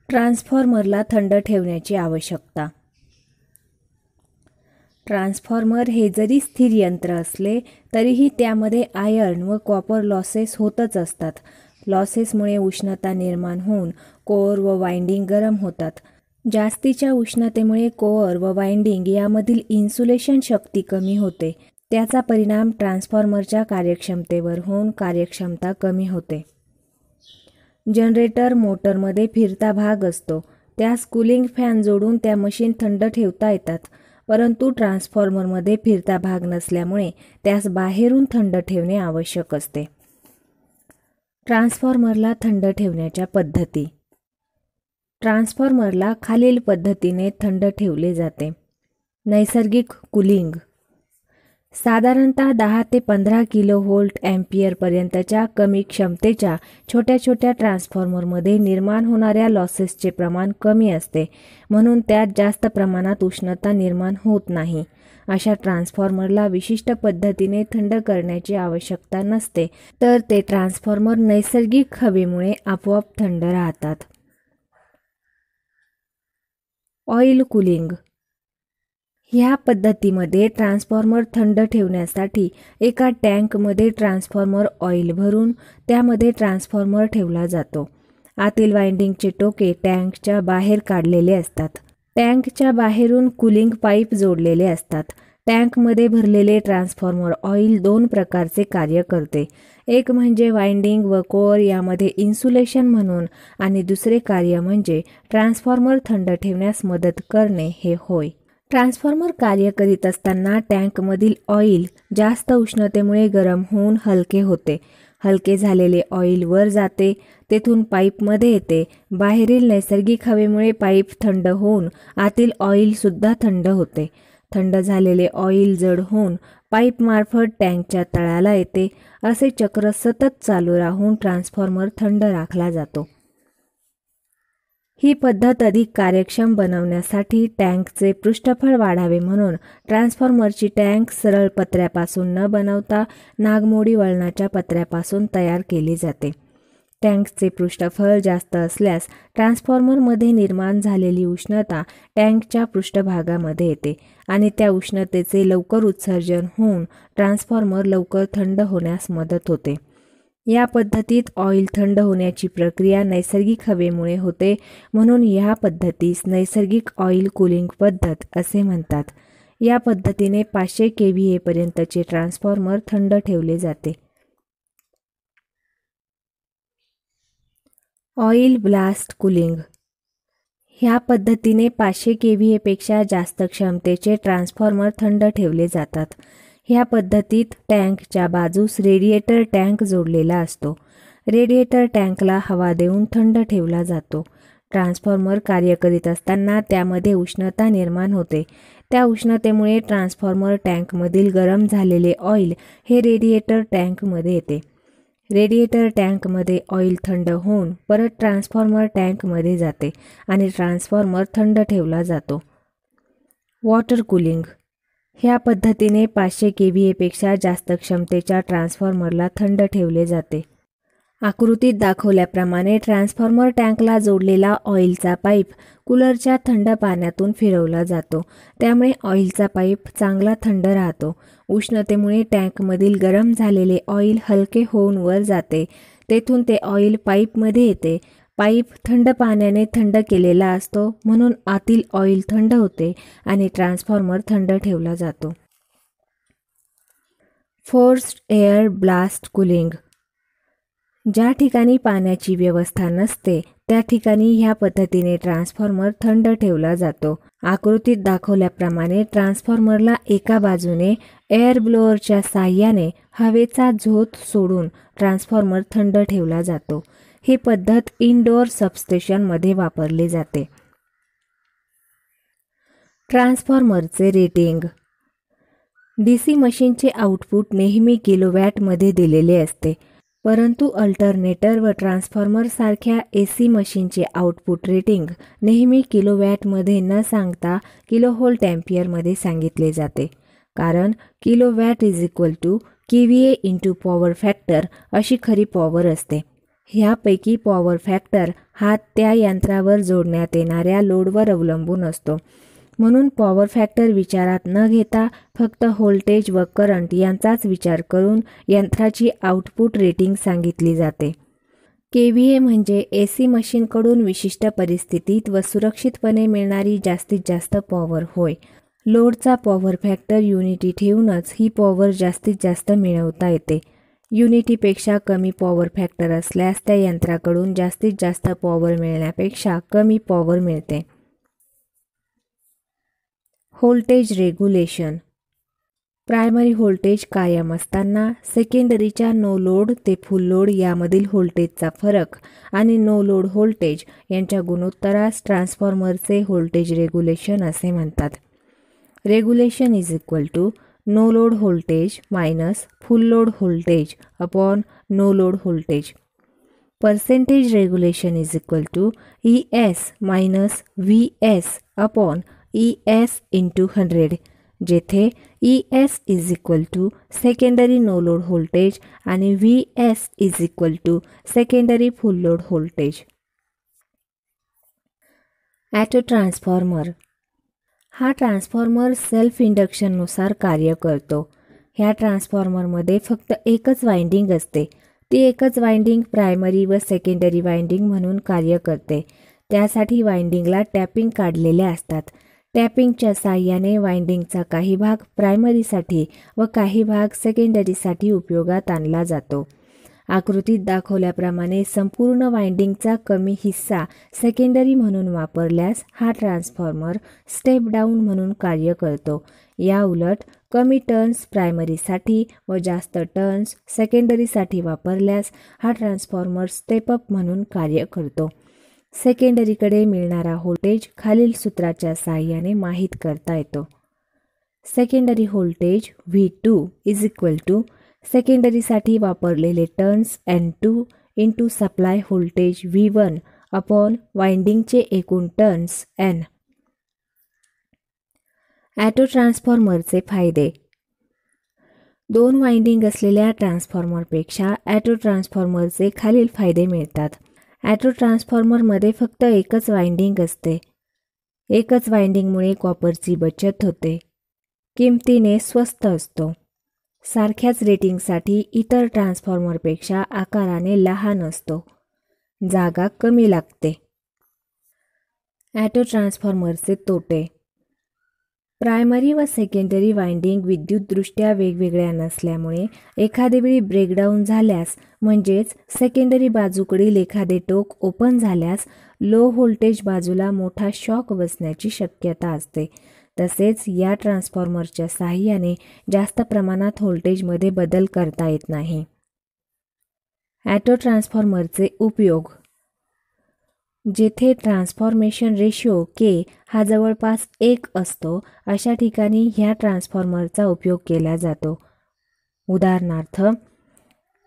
ट्रान्सफॉर्मरला थंड ठेवण्याची आवश्यकता. ट्रान्सफॉर्मर हे जरी स्थिर यंत्र असले तरीही त्यामध्ये आयर्न व कॉपर लॉसेस होतच असतात. लॉसेसमुळे उष्णता निर्माण होऊन कोअर व वाइंडिंग गरम होतात. जास्तीच्या उष्णतेमुळे कोअर व वाइंडिंग यामधील इन्सुलेशन शक्ती कमी होते. त्याचा परिणाम ट्रान्सफॉर्मरच्या कार्यक्षमतेवर होऊन कार्यक्षमता कमी होते. जनरेटर मोटरमध्ये फिरता भाग असतो. त्यास कूलिंग फॅन जोडून त्या मशीन थंड ठेवता येतात. परंतु ट्रान्सफॉर्मरमध्ये फिरता भाग नसल्यामुळे त्यास बाहेरून थंड ठेवणे आवश्यक असते. ट्रान्सफॉर्मरला थंड ठेवण्याच्या पद्धती. ट्रान्सफॉर्मरला खालील पद्धतीने थंड ठेवले जाते. नैसर्गिक कूलिंग. साधारणतः 10 ते 15 किलोव्होल्ट अँपिअर पर्यंतच्या कमी क्षमतेच्या छोट्या छोट्या ट्रान्सफॉर्मरमध्ये निर्माण होणाऱ्या लॉसेसचे प्रमाण कमी असते, म्हणून त्यात जास्त प्रमाणात उष्णता निर्माण होत नाही. अशा ट्रान्सफॉर्मरला विशिष्ट पद्धतीने थंड करण्याची आवश्यकता नसते, तर ते ट्रान्सफॉर्मर नैसर्गिक हवेमुळे आपोआप थंड राहतात. Oil cooling. ह्या पद्धतीमध्ये ट्रान्सफॉर्मर थंड ठेवण्यासाठी एका टँकमध्ये ट्रान्सफॉर्मर ऑइल भरून त्यामध्ये ट्रान्सफॉर्मर ठेवला जातो. आतील वाइंडिंगचे टोके टँकच्या बाहेर काढलेले असतात. टँकच्या बाहेरून कूलिंग पाईप जोडलेले असतात. टँकमध्ये भरलेले ट्रान्सफॉर्मर ऑइल 2 प्रकारचे कार्य करते. एक म्हणजे वाइंडिंग व कोअर यामध्ये इन्सुलेशन म्हणून आणि दुसरे कार्य म्हणजे ट्रान्सफॉर्मर थंड ठेवण्यास मदत करणे हे होय. ट्रान्सफॉर्मर कार्य करीत असताना टँकमधील ऑइल जास्त उष्णतेमुळे गरम होऊन हलके होते. हलके झालेले ऑइल वर जाते, तेथून पाईपमध्ये येते. बाहेरील नैसर्गिक हवेमुळे पाईप थंड होऊन आतील ऑइल सुद्धा थंड होते. थंड झालेले ऑइल जड होऊन पाईपमार्फत टँकच्या तळाला येते. असे चक्र सतत चालू राहून ट्रान्सफॉर्मर थंड राखला जातो. ही पद्धत अधिक कार्यक्षम बनवण्यासाठी टँकचे पृष्ठफळ वाढावे म्हणून ट्रान्सफॉर्मरची टँक सरळ पत्र्यापासून न बनवता नागमोडी वळणाच्या पत्र्यापासून तयार केली जाते. टँकचे पृष्ठफळ जास्त असल्यास ट्रान्सफॉर्मरमध्ये निर्माण झालेली उष्णता टँकच्या पृष्ठभागामध्ये येते आणि त्या उष्णतेचे लवकर उत्सर्जन होऊन ट्रान्सफॉर्मर लवकर थंड होण्यास मदत होते. या पद्धतीत ऑइल थंड होण्याची प्रक्रिया नैसर्गिक हवेमुळे होते, म्हणून या पद्धतीस नैसर्गिक ऑइल कूलिंग पद्धत असे म्हणतात. या पद्धतीने 500 kVA पर्यंतचे ट्रान्सफॉर्मर थंड ठेवले जाते. Oil blast cooling. ह्या पद्धतीने 500 kVA पेक्षा जास्त क्षमतेचे ट्रान्सफॉर्मर थंड ठेवले जातात. ह्या पद्धतीत टँकच्या बाजूस रेडिएटर टँक जोडलेला असतो. रेडिएटर टँकला हवा देऊन थंड ठेवला जातो. ट्रान्सफॉर्मर कार्य करीत असताना त्यामध्ये उष्णता निर्माण होते. त्या उष्णतेमुळे ट्रान्सफॉर्मर टँकमधील गरम झालेले ऑइल हे रेडिएटर टँकमध्ये येते. रेडिएटर टँकमध्ये ऑइल थंड होऊन परत ट्रान्सफॉर्मर टँकमध्ये जाते आणि ट्रान्सफॉर्मर थंड ठेवला जातो. Water cooling. ह्या पद्धतीने 500 kVA पेक्षा जास्त क्षमतेच्या ट्रान्सफॉर्मरला थंड ठेवले जाते. आकृतीत दाखवल्याप्रमाणे ट्रान्सफॉर्मर टँकला जोडलेला ऑइलचा पाईप कूलरच्या थंड पाण्यातून फिरवला जातो. त्यामुळे ऑइलचा पाईप चांगला थंड राहतो. उष्णतेमुळे टँकमधील गरम झालेले ऑइल हलके होऊन वर जाते. तेथून ते ऑइल पाईपमध्ये येते. पाईप थंड पाण्याने थंड केलेला असतो, म्हणून आतील ऑइल थंड होते आणि ट्रान्सफॉर्मर थंड ठेवला जातो. Forced air blast cooling. ज्या ठिकाणी पाण्याची व्यवस्था नसते त्या ठिकाणी ह्या पद्धतीने ट्रान्सफॉर्मर थंड ठेवला जातो. आकृतीत दाखवल्याप्रमाणे ट्रान्सफॉर्मरला एका बाजूने एअर ब्लोअरच्या साहाय्याने हवेचा झोत सोडून ट्रान्सफॉर्मर थंड ठेवला जातो. ही पद्धत इनडोअर सबस्टेशनमध्ये वापरली जाते. ट्रान्सफॉर्मरचे रेटिंग. DC मशीनचे आउटपुट नेहमी किलोवॅटमध्ये दिलेले असते, परंतु अल्टरनेटर व ट्रान्सफॉर्मर सारख्या AC मशीनचे आउटपुट रेटिंग नेहमी किलोवॅटमध्ये न सांगता किलोव्होल्ट अँपिअरमध्ये सांगितले जाते. कारण किलोवॅट = kVA × पॉवर फॅक्टर अशी खरी पॉवर असते. ह्यापैकी पॉवर फॅक्टर हा त्या यंत्रावर जोडण्यात येणाऱ्या लोडवर अवलंबून असतो. म्हणून पॉवर फॅक्टर विचारात न घेता फक्त व्होल्टेज व करंट यांचाच विचार करून यंत्राची आउटपुट रेटिंग सांगितली जाते. केव्हीए म्हणजे AC मशीनकडून विशिष्ट परिस्थितीत व सुरक्षितपणे मिळणारी जास्तीत जास्त पॉवर होय. लोडचा पॉवर फॅक्टर युनिटी ठेवूनच ही पॉवर जास्तीत जास्त मिळवता येते. युनिटीपेक्षा कमी पॉवर फॅक्टर असल्यास त्या यंत्राकडून जास्तीत जास्त पॉवर मिळण्यापेक्षा कमी पॉवर मिळते. Voltage regulation. प्रायमरी व्होल्टेज कायम असताना सेकंडरीच्या नो लोड ते फुल लोड यामधील व्होल्टेजचा फरक आणि नो लोड व्होल्टेज यांच्या गुणोत्तरास ट्रान्सफॉर्मरचे व्होल्टेज रेग्युलेशन असे म्हणतात. Regulation is equal to no load voltage minus full load voltage upon no load voltage. Percentage regulation is equal to ES minus VS upon ES into 100, जेथे ES is equal to secondary no load voltage आणि VS is equal to secondary full load voltage. Auto transformer. हा transformer self इंडक्शननुसार कार्य करतो. ह्या ट्रान्सफॉर्मरमध्ये फक्त एकच वाइंडिंग असते. ती एकच वाइंडिंग प्रायमरी व सेकंडरी वाइंडिंग म्हणून कार्य करते. त्यासाठी वाइंडिंगला टॅपिंग काढलेले असतात. टॅपिंगच्या साहाय्याने वाइंडिंगचा काही भाग प्रायमरीसाठी व काही भाग सेकंडरीसाठी उपयोगात आणला जातो. आकृतीत दाखवल्याप्रमाणे संपूर्ण वाइंडिंगचा कमी हिस्सा सेकंडरी म्हणून वापरल्यास हा ट्रान्सफॉर्मर स्टेप डाऊन म्हणून कार्य करतो. या उलट कमी टर्न्स प्रायमरीसाठी व जास्त टर्न्स सेकंडरीसाठी वापरल्यास हा ट्रान्सफॉर्मर स्टेप अप म्हणून कार्य करतो. सेकंडरीकडे मिळणारा व्होल्टेज खालील सूत्राच्या साहाय्याने माहित करता येतो. Secondary voltage V2 is equal to सेकंडरीसाठी वापरलेले turns N2 into supply voltage V1 upon वाइंडिंगचे एकूण टर्न्स N. ॲटो ट्रान्सफॉर्मरचे फायदे. 2 वाइंडिंग असलेल्या ट्रान्सफॉर्मरपेक्षा ॲटो ट्रान्सफॉर्मरचे खालील फायदे मिळतात. ॲटो ट्रान्सफॉर्मरमध्ये फक्त एकच वाइंडिंग असते. एकच वाइंडिंगमुळे कॉपरची बचत होते. किमतीने स्वस्त असतो. सारख्याच रेटिंगसाठी इतर ट्रान्सफॉर्मरपेक्षा आकाराने लहान असतो. जागा कमी लागते. ॲटो ट्रान्सफॉर्मरचे तोटे. प्रायमरी व सेकंडरी वाइंडिंग विद्युतदृष्ट्या वेगवेगळ्या नसल्यामुळे एखादे वेळी ब्रेकडाऊन झाल्यास म्हणजेच सेकंडरी बाजूकडील एखादे टोक ओपन झाल्यास लो व्होल्टेज बाजूला मोठा शॉक बसण्याची शक्यता असते. तसेच या ट्रान्सफॉर्मरच्या साहाय्याने जास्त प्रमाणात व्होल्टेजमध्ये बदल करता येत नाही. ॲटो ट्रान्सफॉर्मरचे उपयोग. जेथे ट्रान्सफॉर्मेशन रेशिओ K हा जवळपास 1 असतो अशा ठिकाणी ह्या ट्रान्सफॉर्मरचा उपयोग केला जातो. उदाहरणार्थ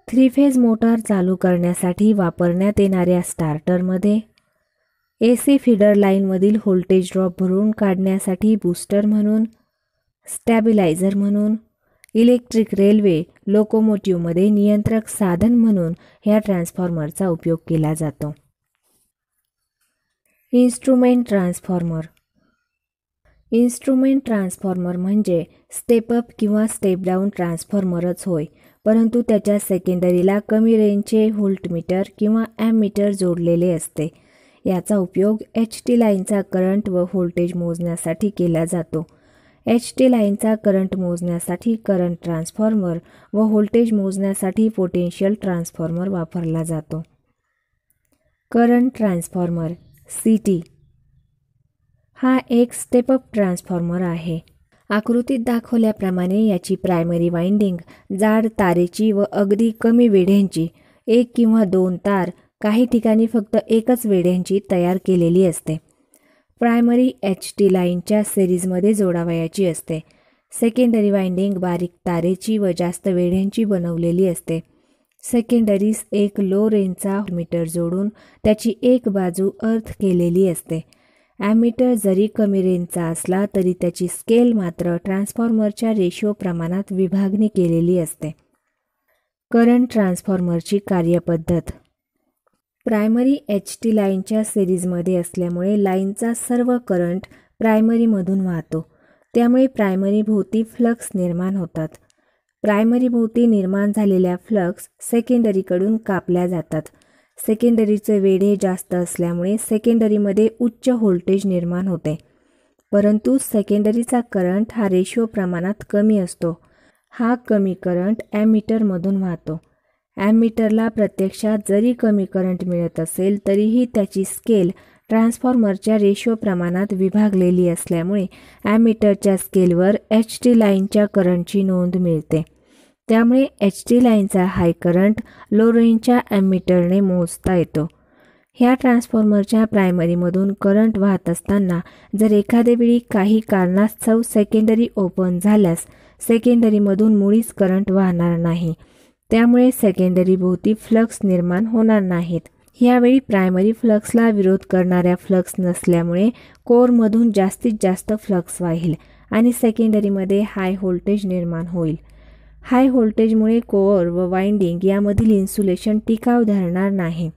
3 फेज मोटार चालू करण्यासाठी वापरण्यात येणाऱ्या स्टार्टरमध्ये, AC फीडर लाईनमधील व्होल्टेज ड्रॉप भरून काढण्यासाठी बूस्टर म्हणून, स्टॅबिलायझर म्हणून, इलेक्ट्रिक रेल्वे लोकोमोटिव्हमध्ये नियंत्रक साधन म्हणून ह्या ट्रान्सफॉर्मरचा उपयोग केला जातो. Instrument transformer. इन्स्ट्रुमेंट ट्रान्सफॉर्मर म्हणजे स्टेप अप किंवा स्टेप डाऊन ट्रान्सफॉर्मरच होय, परंतु त्याच्या सेकंडरीला कमी रेंजचे व्होल्टमीटर किंवा ॲममीटर जोडलेले असते. याचा उपयोग HT लाईनचा करंट व व्होल्टेज मोजण्यासाठी केला जातो. HT लाईनचा करंट मोजण्यासाठी करंट ट्रान्सफॉर्मर व व्होल्टेज मोजण्यासाठी पोटेन्शियल ट्रान्सफॉर्मर वापरला जातो. करंट ट्रान्सफॉर्मर CT हा एक स्टेप अप ट्रान्सफॉर्मर आहे. आकृतीत दाखवल्याप्रमाणे याची प्रायमरी वाइंडिंग जाड तारेची व अगदी कमी वेढ्यांची 1 किंवा 2 तार, काही ठिकाणी फक्त एकच वेढ्यांची तयार केलेली असते. प्रायमरी HT लाईनच्या सिरीजमध्ये जोडावयाची असते. सेकंडरी वाइंडिंग बारीक तारेची व जास्त वेढ्यांची बनवलेली असते. सेकंडरीस एक लो रेंजचा मीटर जोडून त्याची एक बाजू अर्थ केलेली असते. ॲमीटर जरी कमी रेंजचा असला तरी त्याची स्केल मात्र ट्रान्सफॉर्मरच्या रेशिओ प्रमाणात विभागणी केलेली असते. करंट ट्रान्सफॉर्मरची कार्यपद्धत. प्रायमरी HT लाईनच्या सिरीजमध्ये असल्यामुळे लाईनचा सर्व करंट प्रायमरीमधून वाहतो, त्यामुळे प्रायमरी भोवती फ्लक्स निर्माण होतात. प्रायमरी भोवती निर्माण झालेल्या फ्लक्स सेकंडरीकडून कापल्या जातात. सेकंडरीचे वेढे जास्त असल्यामुळे सेकंडरीमध्ये उच्च व्होल्टेज निर्माण होते, परंतु सेकंडरीचा करंट हा रेशो प्रमाणात कमी असतो. हा कमी करंट ॲमीटरमधून वाहतो. ॲमीटरला प्रत्यक्षात जरी कमी करंट मिळत असेल तरीही त्याची स्केल ट्रान्सफॉर्मरच्या रेशो प्रमाणात विभागलेली असल्यामुळे ॲमीटरच्या स्केलवर HT लाईनच्या करंटची नोंद मिळते. त्यामुळे HT लाईनचा हाय करंट लो रेंजच्या ॲमीटरने मोजता येतो. ह्या ट्रान्सफॉर्मरच्या प्रायमरीमधून करंट वाहत असताना जर एखाद्या वेळी काही कारणास्तव सेकंडरी ओपन झाल्यास सेकंडरीमधून मुळीच करंट वाहणार नाही, त्यामुळे सेकंडरी भोवती फ्लक्स निर्माण होणार नाहीत. यावेळी प्रायमरी फ्लक्सला विरोध करणाऱ्या फ्लक्स नसल्यामुळे कोअरमधून जास्तीत जास्त फ्लक्स वाहील आणि सेकंडरीमध्ये हाय व्होल्टेज निर्माण होईल. हाय व्होल्टेजमुळे कोअर व वाइंडिंग यामधील इन्सुलेशन टिकाव धरणार नाही.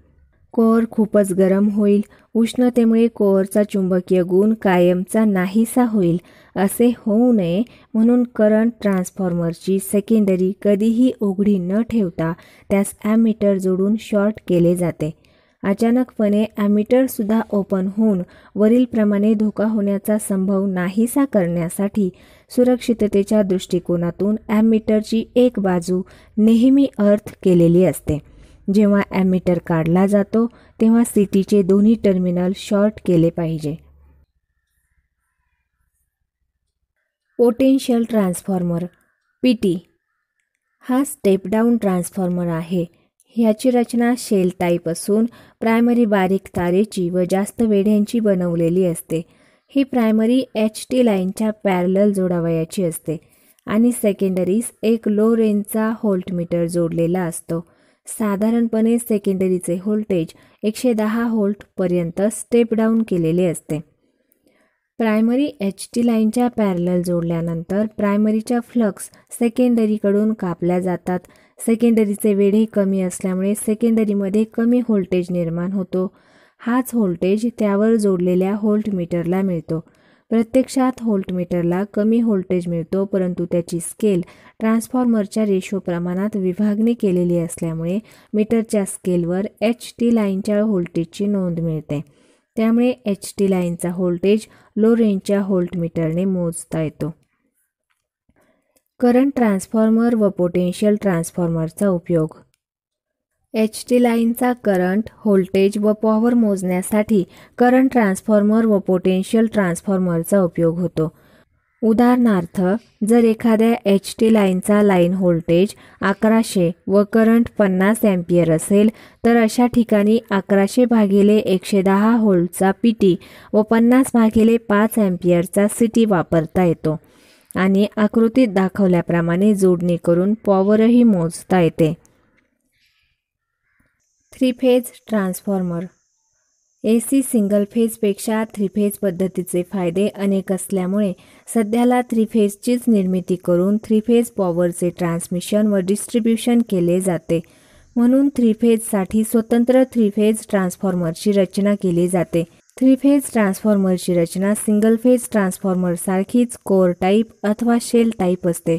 कोअर खूपच गरम होईल. उष्णतेमुळे कोअरचा चुंबकीय गुण कायमचा नाहीसा होईल. असे होऊ नये म्हणून करंट ट्रान्सफॉर्मरची सेकंडरी कधीही उघडी न ठेवता त्यास ॲमीटर जोडून शॉर्ट केले जाते. अचानकपणे ॲमीटरसुद्धा ओपन होऊन वरीलप्रमाणे धोका होण्याचा संभव नाहीसा करण्यासाठी सुरक्षिततेच्या दृष्टिकोनातून ॲमीटरची एक बाजू नेहमी अर्थ केलेली असते. जेव्हा ॲमीटर काढला जातो तेव्हा CTचे दोन्ही टर्मिनल शॉर्ट केले पाहिजे. पोटेन्शियल ट्रान्सफॉर्मर PT हा स्टेप डाऊन ट्रान्सफॉर्मर आहे. ह्याची रचना शेल टाईप असून प्रायमरी बारीक तारेची व जास्त वेढ्यांची बनवलेली असते. ही प्रायमरी HT लाईनच्या पॅरलल जोडावयाची असते आणि सेकंडरीस एक लो रेंजचा व्होल्टमीटर जोडलेला असतो. साधारणपणे सेकंडरीचे व्होल्टेज 110 व्होल्टपर्यंत स्टेप डाऊन केलेले असते. प्रायमरी HT लाईनच्या पॅरलल जोडल्यानंतर प्रायमरीच्या फ्लक्स सेकंडरीकडून कापल्या जातात. सेकंडरीचे वेढे कमी असल्यामुळे सेकंडरीमध्ये कमी व्होल्टेज निर्माण होतो. हाच व्होल्टेज त्यावर जोडलेल्या व्होल्टमीटरला मिळतो. प्रत्यक्षात व्होल्टमीटरला कमी व्होल्टेज मिळतो, परंतु त्याची स्केल ट्रान्सफॉर्मरच्या रेशो प्रमाणात विभागणी केलेली असल्यामुळे मीटरच्या स्केलवर HT लाईनच्या व्होल्टेजची नोंद मिळते. त्यामुळे HT लाईनचा व्होल्टेज लो रेंजच्या व्होल्टमीटरने मोजता येतो. करंट ट्रान्सफॉर्मर व पोटेन्शियल ट्रान्सफॉर्मरचा उपयोग. HT लाईनचा करंट, व्होल्टेज व पॉवर मोजण्यासाठी करंट ट्रान्सफॉर्मर व पोटेन्शियल ट्रान्सफॉर्मरचा उपयोग होतो. उदाहरणार्थ, जर एखाद्या HT लाईनचा लाईन व्होल्टेज 1100 व करंट 50 अँपिअर असेल तर अशा ठिकाणी 1100 भागिले 110 व्होल्टचा PT व 50 भागिले 5 अँपिअरचा CT वापरता येतो आणि आकृतीत दाखवल्याप्रमाणे जोडणी करून पॉवरही मोजता येते. 3 फेज ट्रान्सफॉर्मर. AC सिंगल फेजपेक्षा 3 फेज पद्धतीचे फायदे अनेक असल्यामुळे सध्याला 3 फेजचीच निर्मिती करून 3 फेज पॉवरचे ट्रान्समिशन व डिस्ट्रीब्युशन केले जाते. म्हणून 3 फेजसाठी स्वतंत्र 3 फेज ट्रान्सफॉर्मरची रचना केली जाते. 3 फेज ट्रान्सफॉर्मरची रचना सिंगल फेज ट्रान्सफॉर्मरसारखीच कोअर टाईप अथवा शेल टाईप असते,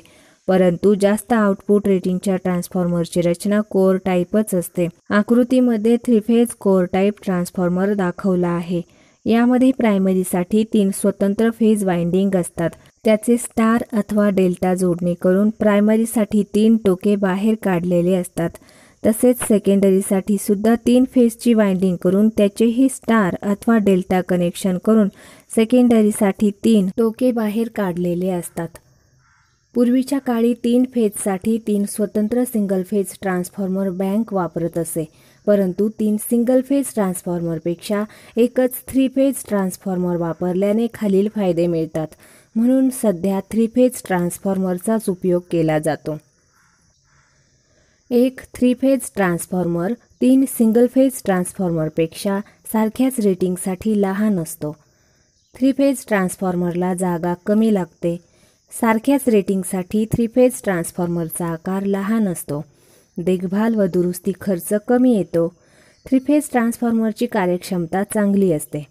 परंतु जास्त आउटपुट रेटिंगच्या ट्रान्सफॉर्मरची रचना कोअर टाईपच असते. आकृतीमध्ये 3 फेज कोअर टाईप ट्रान्सफॉर्मर दाखवला आहे. यामध्ये प्रायमरीसाठी 3 स्वतंत्र फेज वाइंडिंग असतात. त्याचे स्टार अथवा डेल्टा जोडणी करून प्रायमरीसाठी 3 टोके बाहेर काढलेले असतात. तसेच सेकंडरीसाठी सुद्धा 3 फेजची वाइंडिंग करून त्याचेही स्टार अथवा डेल्टा कनेक्शन करून सेकंडरीसाठी 3 टोके बाहेर काढलेले असतात. पूर्वीच्या काळी 3 फेजसाठी 3 स्वतंत्र सिंगल फेज ट्रान्सफॉर्मर बँक वापरत असे, परंतु 3 सिंगल फेज ट्रान्सफॉर्मरपेक्षा एकच 3 फेज ट्रान्सफॉर्मर वापरल्याने खालील फायदे मिळतात. म्हणून सध्या 3 फेज ट्रान्सफॉर्मरचाच उपयोग केला जातो. एक 3 फेज ट्रान्सफॉर्मर 3 सिंगल फेज ट्रान्सफॉर्मरपेक्षा सारख्याच रेटिंगसाठी लहान असतो. 3 फेज ट्रान्सफॉर्मरला जागा कमी लागते. सारख्याच रेटिंगसाठी 3 फेज ट्रान्सफॉर्मरचा आकार लहान असतो. देखभाल व दुरुस्ती खर्च कमी येतो. थ्री फेज ट्रान्सफॉर्मरची कार्यक्षमता चांगली असते.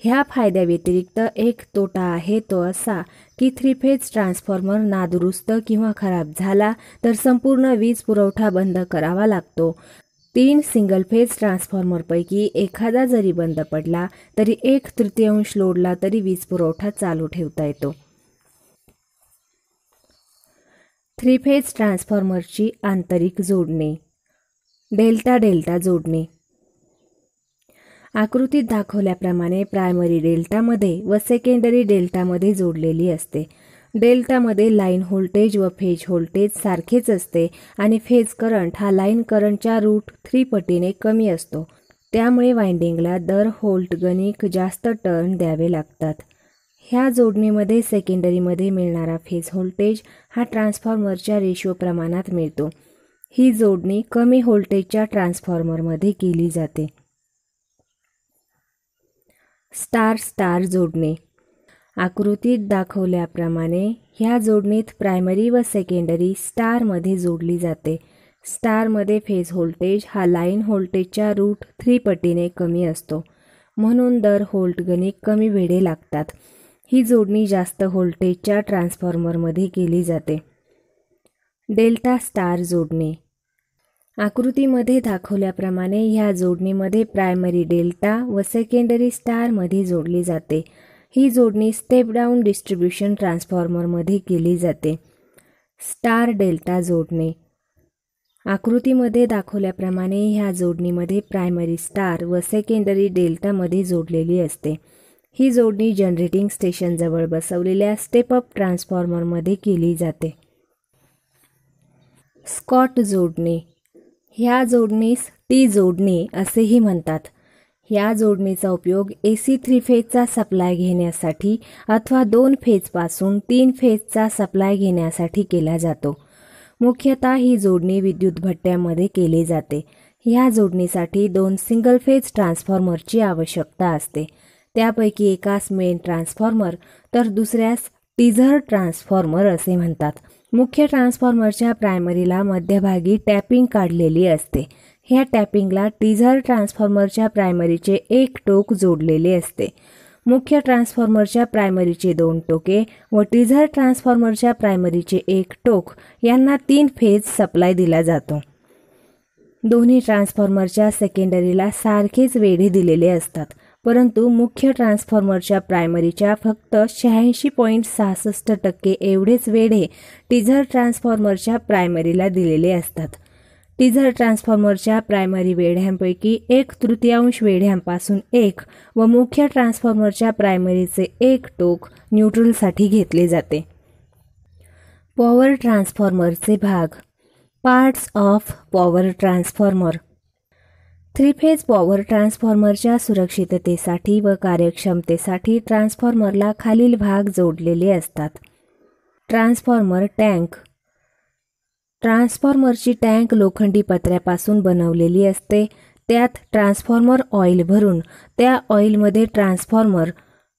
ह्या फायद्याव्यतिरिक्त एक तोटा आहे तो असा की थ्री फेज ट्रान्सफॉर्मर नादुरुस्त किंवा खराब झाला तर संपूर्ण वीज पुरवठा बंद करावा लागतो. 3 सिंगल फेज ट्रान्सफॉर्मरपैकी एखादा जरी बंद पडला तरी 1/3 लोडला तरी वीज पुरवठा चालू ठेवता येतो. थ्री फेज ट्रान्सफॉर्मरची आंतरिक जोडणी. डेल्टा डेल्टा जोडणी. आकृतीत दाखवल्याप्रमाणे प्रायमरी डेल्टामध्ये व सेकंडरी डेल्टामध्ये जोडलेली असते. डेल्टामध्ये लाईन व्होल्टेज व फेज व्होल्टेज सारखेच असते आणि फेज करंट हा लाईन करंटच्या √3 पटीने कमी असतो. त्यामुळे वाइंडिंगला दर व्होल्ट गणिक जास्त टर्न द्यावे लागतात. ह्या जोडणीमध्ये सेकंडरीमध्ये मिळणारा फेज व्होल्टेज हा ट्रान्सफॉर्मरच्या रेशो प्रमाणात मिळतो. ही जोडणी कमी व्होल्टेजच्या ट्रान्सफॉर्मरमध्ये केली जाते. स्टार स्टार जोडणी. आकृतीत दाखवल्याप्रमाणे ह्या जोडणीत प्रायमरी व सेकंडरी स्टारमध्ये जोडली जाते. स्टारमध्ये फेज व्होल्टेज हा लाईन व्होल्टेजच्या √3 पटीने कमी असतो, म्हणून दर व्होल्ट गणिक कमी वेढे लागतात. ही जोडणी जास्त व्होल्टेजच्या ट्रान्सफॉर्मरमध्ये केली जाते. डेल्टा स्टार जोडणी. आकृतीमध्ये दाखवल्याप्रमाणे ह्या जोडणीमध्ये प्रायमरी डेल्टा व सेकंडरी स्टारमध्ये जोडली जाते. ही जोडणी स्टेप डाऊन डिस्ट्रीब्यूशन ट्रान्सफॉर्मरमध्ये केली जाते. स्टार डेल्टा जोडणी. आकृतीमध्ये दाखवल्याप्रमाणे ह्या जोडणीमध्ये प्रायमरी स्टार व सेकंडरी डेल्टामध्ये जोडलेली असते. ही जोडणी जनरेटिंग स्टेशनजवळ बसवलेल्या स्टेप अप ट्रान्सफॉर्मरमध्ये केली जाते. स्कॉट जोडणी. ह्या जोडणीस टी जोडणी असेही म्हणतात. ह्या जोडणीचा उपयोग AC 3 फेजचा सप्लाय घेण्यासाठी अथवा 2 फेजपासून 3 फेजचा सप्लाय घेण्यासाठी केला जातो. मुख्यतः ही जोडणी विद्युत भट्ट्यामध्ये केली जाते. ह्या जोडणीसाठी 2 सिंगल फेज ट्रान्सफॉर्मरची आवश्यकता असते. त्यापैकी एकास मेन ट्रान्सफॉर्मर तर दुसऱ्यास टीझर ट्रान्सफॉर्मर असे म्हणतात. मुख्य ट्रान्सफॉर्मरच्या प्रायमरीला मध्यभागी टॅपिंग काढलेली असते. ह्या टॅपिंगला टीझर ट्रान्सफॉर्मरच्या प्रायमरीचे एक टोक जोडलेले असते. मुख्य ट्रान्सफॉर्मरच्या प्रायमरीचे 2 टोके व टीझर ट्रान्सफॉर्मरच्या प्रायमरीचे एक टोक यांना 3 फेज सप्लाय दिला जातो. दोन्ही ट्रान्सफॉर्मरच्या सेकंडरीला सारखेच वेढे दिलेले असतात, परंतु मुख्य ट्रान्सफॉर्मरच्या प्रायमरीच्या फक्त 86.66% एवढेच वेढे टीझर ट्रान्सफॉर्मरच्या प्रायमरीला दिलेले असतात. टीझर ट्रान्सफॉर्मरच्या प्रायमरी वेढ्यांपैकी 1/3 वेढ्यांपासून एक व मुख्य ट्रान्सफॉर्मरच्या प्रायमरीचे एक टोक न्यूट्रलसाठी घेतले जाते. पॉवर ट्रान्सफॉर्मरचे भाग. Parts of power transformer. Three phase power ट्रान्सफॉर्मरच्या सुरक्षिततेसाठी व कार्यक्षमतेसाठी ट्रान्सफॉर्मरला खालील भाग जोडलेले असतात. Transformer tank. ट्रान्सफॉर्मरची टँक लोखंडी पत्र्यापासून बनवलेली असते. त्यात ट्रान्सफॉर्मर ऑइल भरून त्या ऑइलमध्ये ट्रान्सफॉर्मर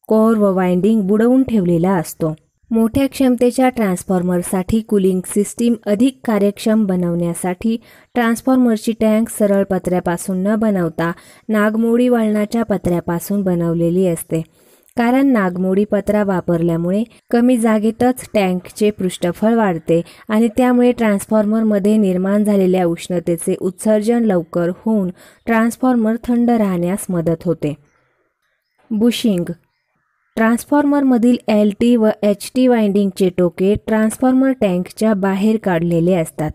कोअर व वाइंडिंग बुडवून ठेवलेला असतो. मोठ्या क्षमतेच्या ट्रान्सफॉर्मरसाठी कूलिंग सिस्टीम अधिक कार्यक्षम बनवण्यासाठी ट्रान्सफॉर्मरची टँक सरळ पत्र्यापासून न बनवता नागमोडी वळणाच्या पत्र्यापासून बनवलेली असते. कारण नागमोडी पत्रा वापरल्यामुळे कमी जागेतच टँकचे पृष्ठफळ वाढते आणि त्यामुळे ट्रान्सफॉर्मरमध्ये निर्माण झालेल्या उष्णतेचे उत्सर्जन लवकर होऊन ट्रान्सफॉर्मर थंड राहण्यास मदत होते. बुशिंग. ट्रान्सफॉर्मरमधील LT व HT वाइंडिंगचे टोके ट्रान्सफॉर्मर टँकच्या बाहेर काढलेले असतात.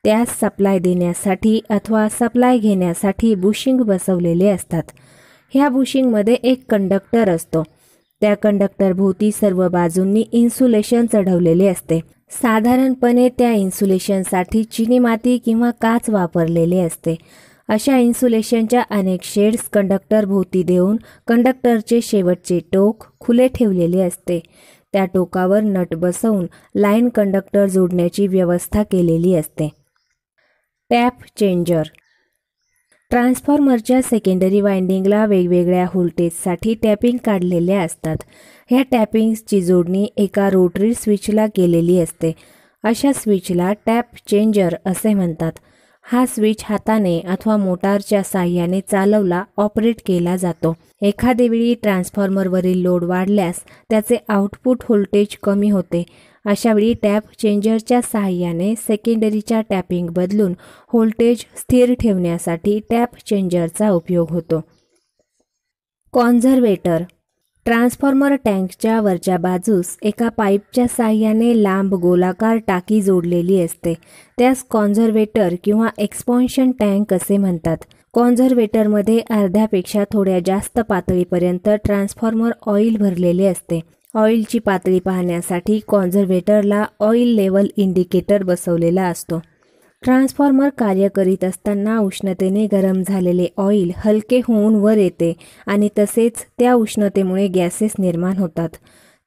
त्यास सप्लाय देण्यासाठी अथवा सप्लाय घेण्यासाठी बुशिंग बसवलेले असतात. ह्या बुशिंगमध्ये एक कंडक्टर असतो. त्या कंडक्टरभोवती सर्व बाजूंनी इन्सुलेशन चढवलेले असते. साधारणपणे त्या इन्सुलेशनसाठी चिनी माती किंवा काच वापरलेले असते. अशा इन्सुलेशनच्या अनेक शेड्स कंडक्टर भोवती देऊन कंडक्टरचे शेवटचे टोक खुले ठेवलेले असते. त्या टोकावर नट बसवून लाईन कंडक्टर जोडण्याची व्यवस्था केलेली असते. Tap changer. ट्रान्सफॉर्मरच्या सेकंडरी वाइंडिंगला वेगवेगळ्या व्होल्टेजसाठी टॅपिंग काढलेल्या असतात. ह्या टॅपिंग्सची जोडणी एका रोटरी स्विचला केलेली असते. अशा स्विचला टॅप चेंजर असे म्हणतात. हा स्विच हाताने अथवा मोटारच्या साहाय्याने चालवला ऑपरेट केला जातो. एखादे वेळी ट्रान्सफॉर्मरवरील लोड वाढल्यास त्याचे आउटपुट व्होल्टेज कमी होते. अशावेळी टॅप चेंजरच्या साहाय्याने सेकंडरीच्या टॅपिंग बदलून व्होल्टेज स्थिर ठेवण्यासाठी टॅप चेंजरचा उपयोग होतो. कॉन्झर्वेटर. ट्रान्सफॉर्मर टँकच्या वरच्या बाजूस एका पाईपच्या साहाय्याने लांब गोलाकार टाकी जोडलेली असते. त्यास कॉन्झर्वेटर किंवा एक्सपान्शन टँक असे म्हणतात. कॉन्झर्वेटरमध्ये अर्ध्यापेक्षा थोड्या जास्त पातळीपर्यंत ट्रान्सफॉर्मर ऑइल भरलेले असते. ऑइलची पातळी पाहण्यासाठी कॉन्झर्वेटरला ऑइल लेवल इंडिकेटर बसवलेला असतो. ट्रान्सफॉर्मर कार्य करीत असताना उष्णतेने गरम झालेले ऑइल हलके होऊन वर येते आणि तसेच त्या उष्णतेमुळे गॅसेस निर्माण होतात.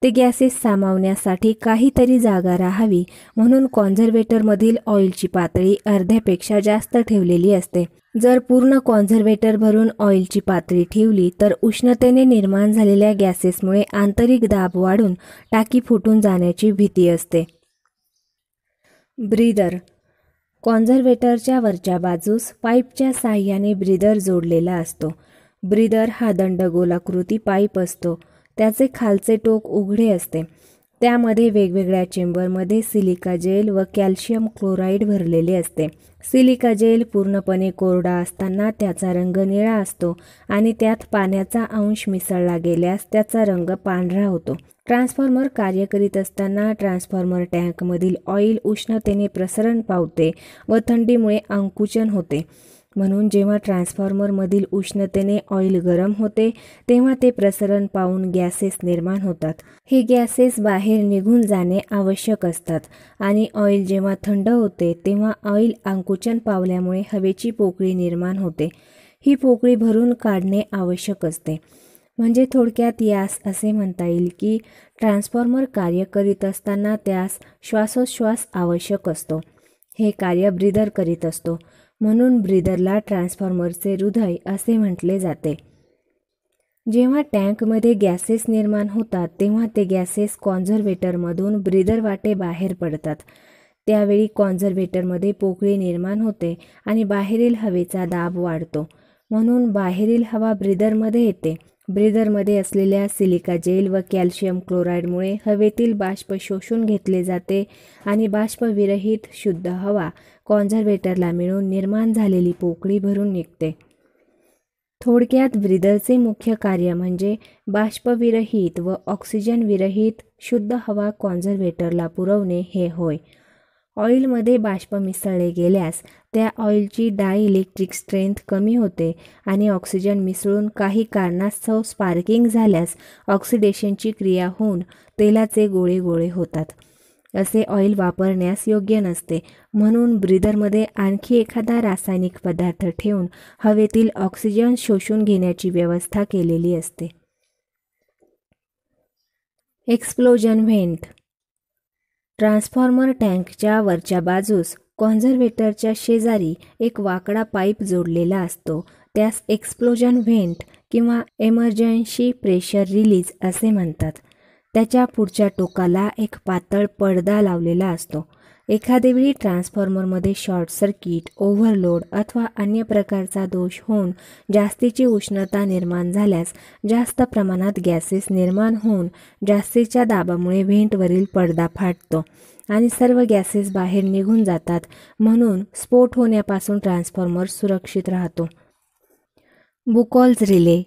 ते गॅसेस सामावण्यासाठी काहीतरी जागा राहावी म्हणून कॉन्झर्वेटरमधील ऑइलची पातळी अर्ध्यापेक्षा जास्त ठेवलेली असते. जर पूर्ण कॉन्झर्वेटर भरून ऑइलची पातळी ठेवली तर उष्णतेने निर्माण झालेल्या गॅसेसमुळे आंतरिक दाब वाढून टाकी फुटून जाण्याची भीती असते. ब्रीदर. कॉन्झर्वेटरच्या वरच्या बाजूस पाईपच्या साहाय्याने ब्रीदर जोडलेला असतो. ब्रीदर हा दंडगोलाकृती पाईप असतो. त्याचे खालचे टोक उघडे असते. त्यामध्ये वेगवेगळ्या चेंबरमध्ये सिलिका जेल व कॅल्शियम क्लोराईड भरलेले असते. सिलिका जेल पूर्णपणे कोरडा असताना त्याचा रंग निळा असतो आणि त्यात पाण्याचा अंश मिसळला गेल्यास त्याचा रंग पांढरा होतो. ट्रान्सफॉर्मर कार्य करीत असताना ट्रान्सफॉर्मर टँकमधील ऑइल उष्णतेने प्रसरण पावते व थंडीमुळे आकुंचन होते. म्हणून जेव्हा ट्रान्सफॉर्मरमधील उष्णतेने ऑइल गरम होते तेव्हा ते प्रसरण पावून गॅसेस निर्माण होतात. हे गॅसेस बाहेर निघून जाणे आवश्यक असतात आणि ऑइल जेव्हा थंड होते तेव्हा ऑइल आकुंचन पावल्यामुळे हवेची पोकळी निर्माण होते. ही पोकळी भरून काढणे आवश्यक असते. म्हणजे थोडक्यात यास असे म्हणता येईल की ट्रान्सफॉर्मर कार्य करीत असताना त्यास श्वासोच्छ्वास आवश्यक असतो. हे कार्य ब्रीदर करीत असतो. म्हणून ब्रीदरला ट्रान्सफॉर्मरचे हृदय असे म्हटले जाते. जेव्हा टँकमध्ये गॅसेस निर्माण होतात तेव्हा ते गॅसेस कॉन्झर्वेटरमधून ब्रीदर वाटे बाहेर पडतात. त्यावेळी कॉन्झर्वेटरमध्ये पोकळी निर्माण होते आणि बाहेरील हवेचा दाब वाढतो. म्हणून बाहेरील हवा ब्रीदरमध्ये येते. ब्रीदरमध्ये असलेल्या सिलिका जेल व कॅल्शियम क्लोराईडमुळे हवेतील बाष्प शोषून घेतले जाते आणि बाष्पविरहित शुद्ध हवा कॉन्झर्वेटरला मिळून निर्माण झालेली पोकळी भरून निघते. थोडक्यात ब्रीदरचे मुख्य कार्य म्हणजे बाष्पविरहित व ऑक्सिजनविरहित शुद्ध हवा कॉन्झर्वेटरला पुरवणे हे होय. ऑइलमध्ये बाष्प मिसळले गेल्यास त्या ऑइलची डायइलेक्ट्रिक स्ट्रेंथ कमी होते आणि ऑक्सिजन मिसळून काही कारणास्तव स्पार्किंग झाल्यास ऑक्सिडेशनची क्रिया होऊन तेलाचे गोळे गोळे होतात. असे ऑइल वापरण्यास योग्य नसते. म्हणून ब्रीदरमध्ये आणखी एखादा रासायनिक पदार्थ ठेवून हवेतील ऑक्सिजन शोषून घेण्याची व्यवस्था केलेली असते. Explosion vent. ट्रान्सफॉर्मर टँकच्या वरच्या बाजूस कॉन्झर्वेटरच्या शेजारी एक वाकडा पाईप जोडलेला असतो. त्यास एक्सप्लोजन व्हेंट किंवा एमर्जन्सी प्रेशर रिलीज असे म्हणतात. त्याच्या पुढच्या टोकाला एक पातळ पडदा लावलेला असतो. एखादे वेळी ट्रान्सफॉर्मरमध्ये शॉर्ट सर्किट, ओव्हरलोड अथवा अन्य प्रकारचा दोष होऊन जास्तीची उष्णता निर्माण झाल्यास जास्त प्रमाणात गॅसेस निर्माण होऊन जास्तीच्या दाबामुळे व्हेंटवरील पडदा फाटतो आणि सर्व गॅसेस बाहेर निघून जातात. म्हणून स्फोट होण्यापासून ट्रान्सफॉर्मर सुरक्षित राहतो. बुकॉल्स रिले.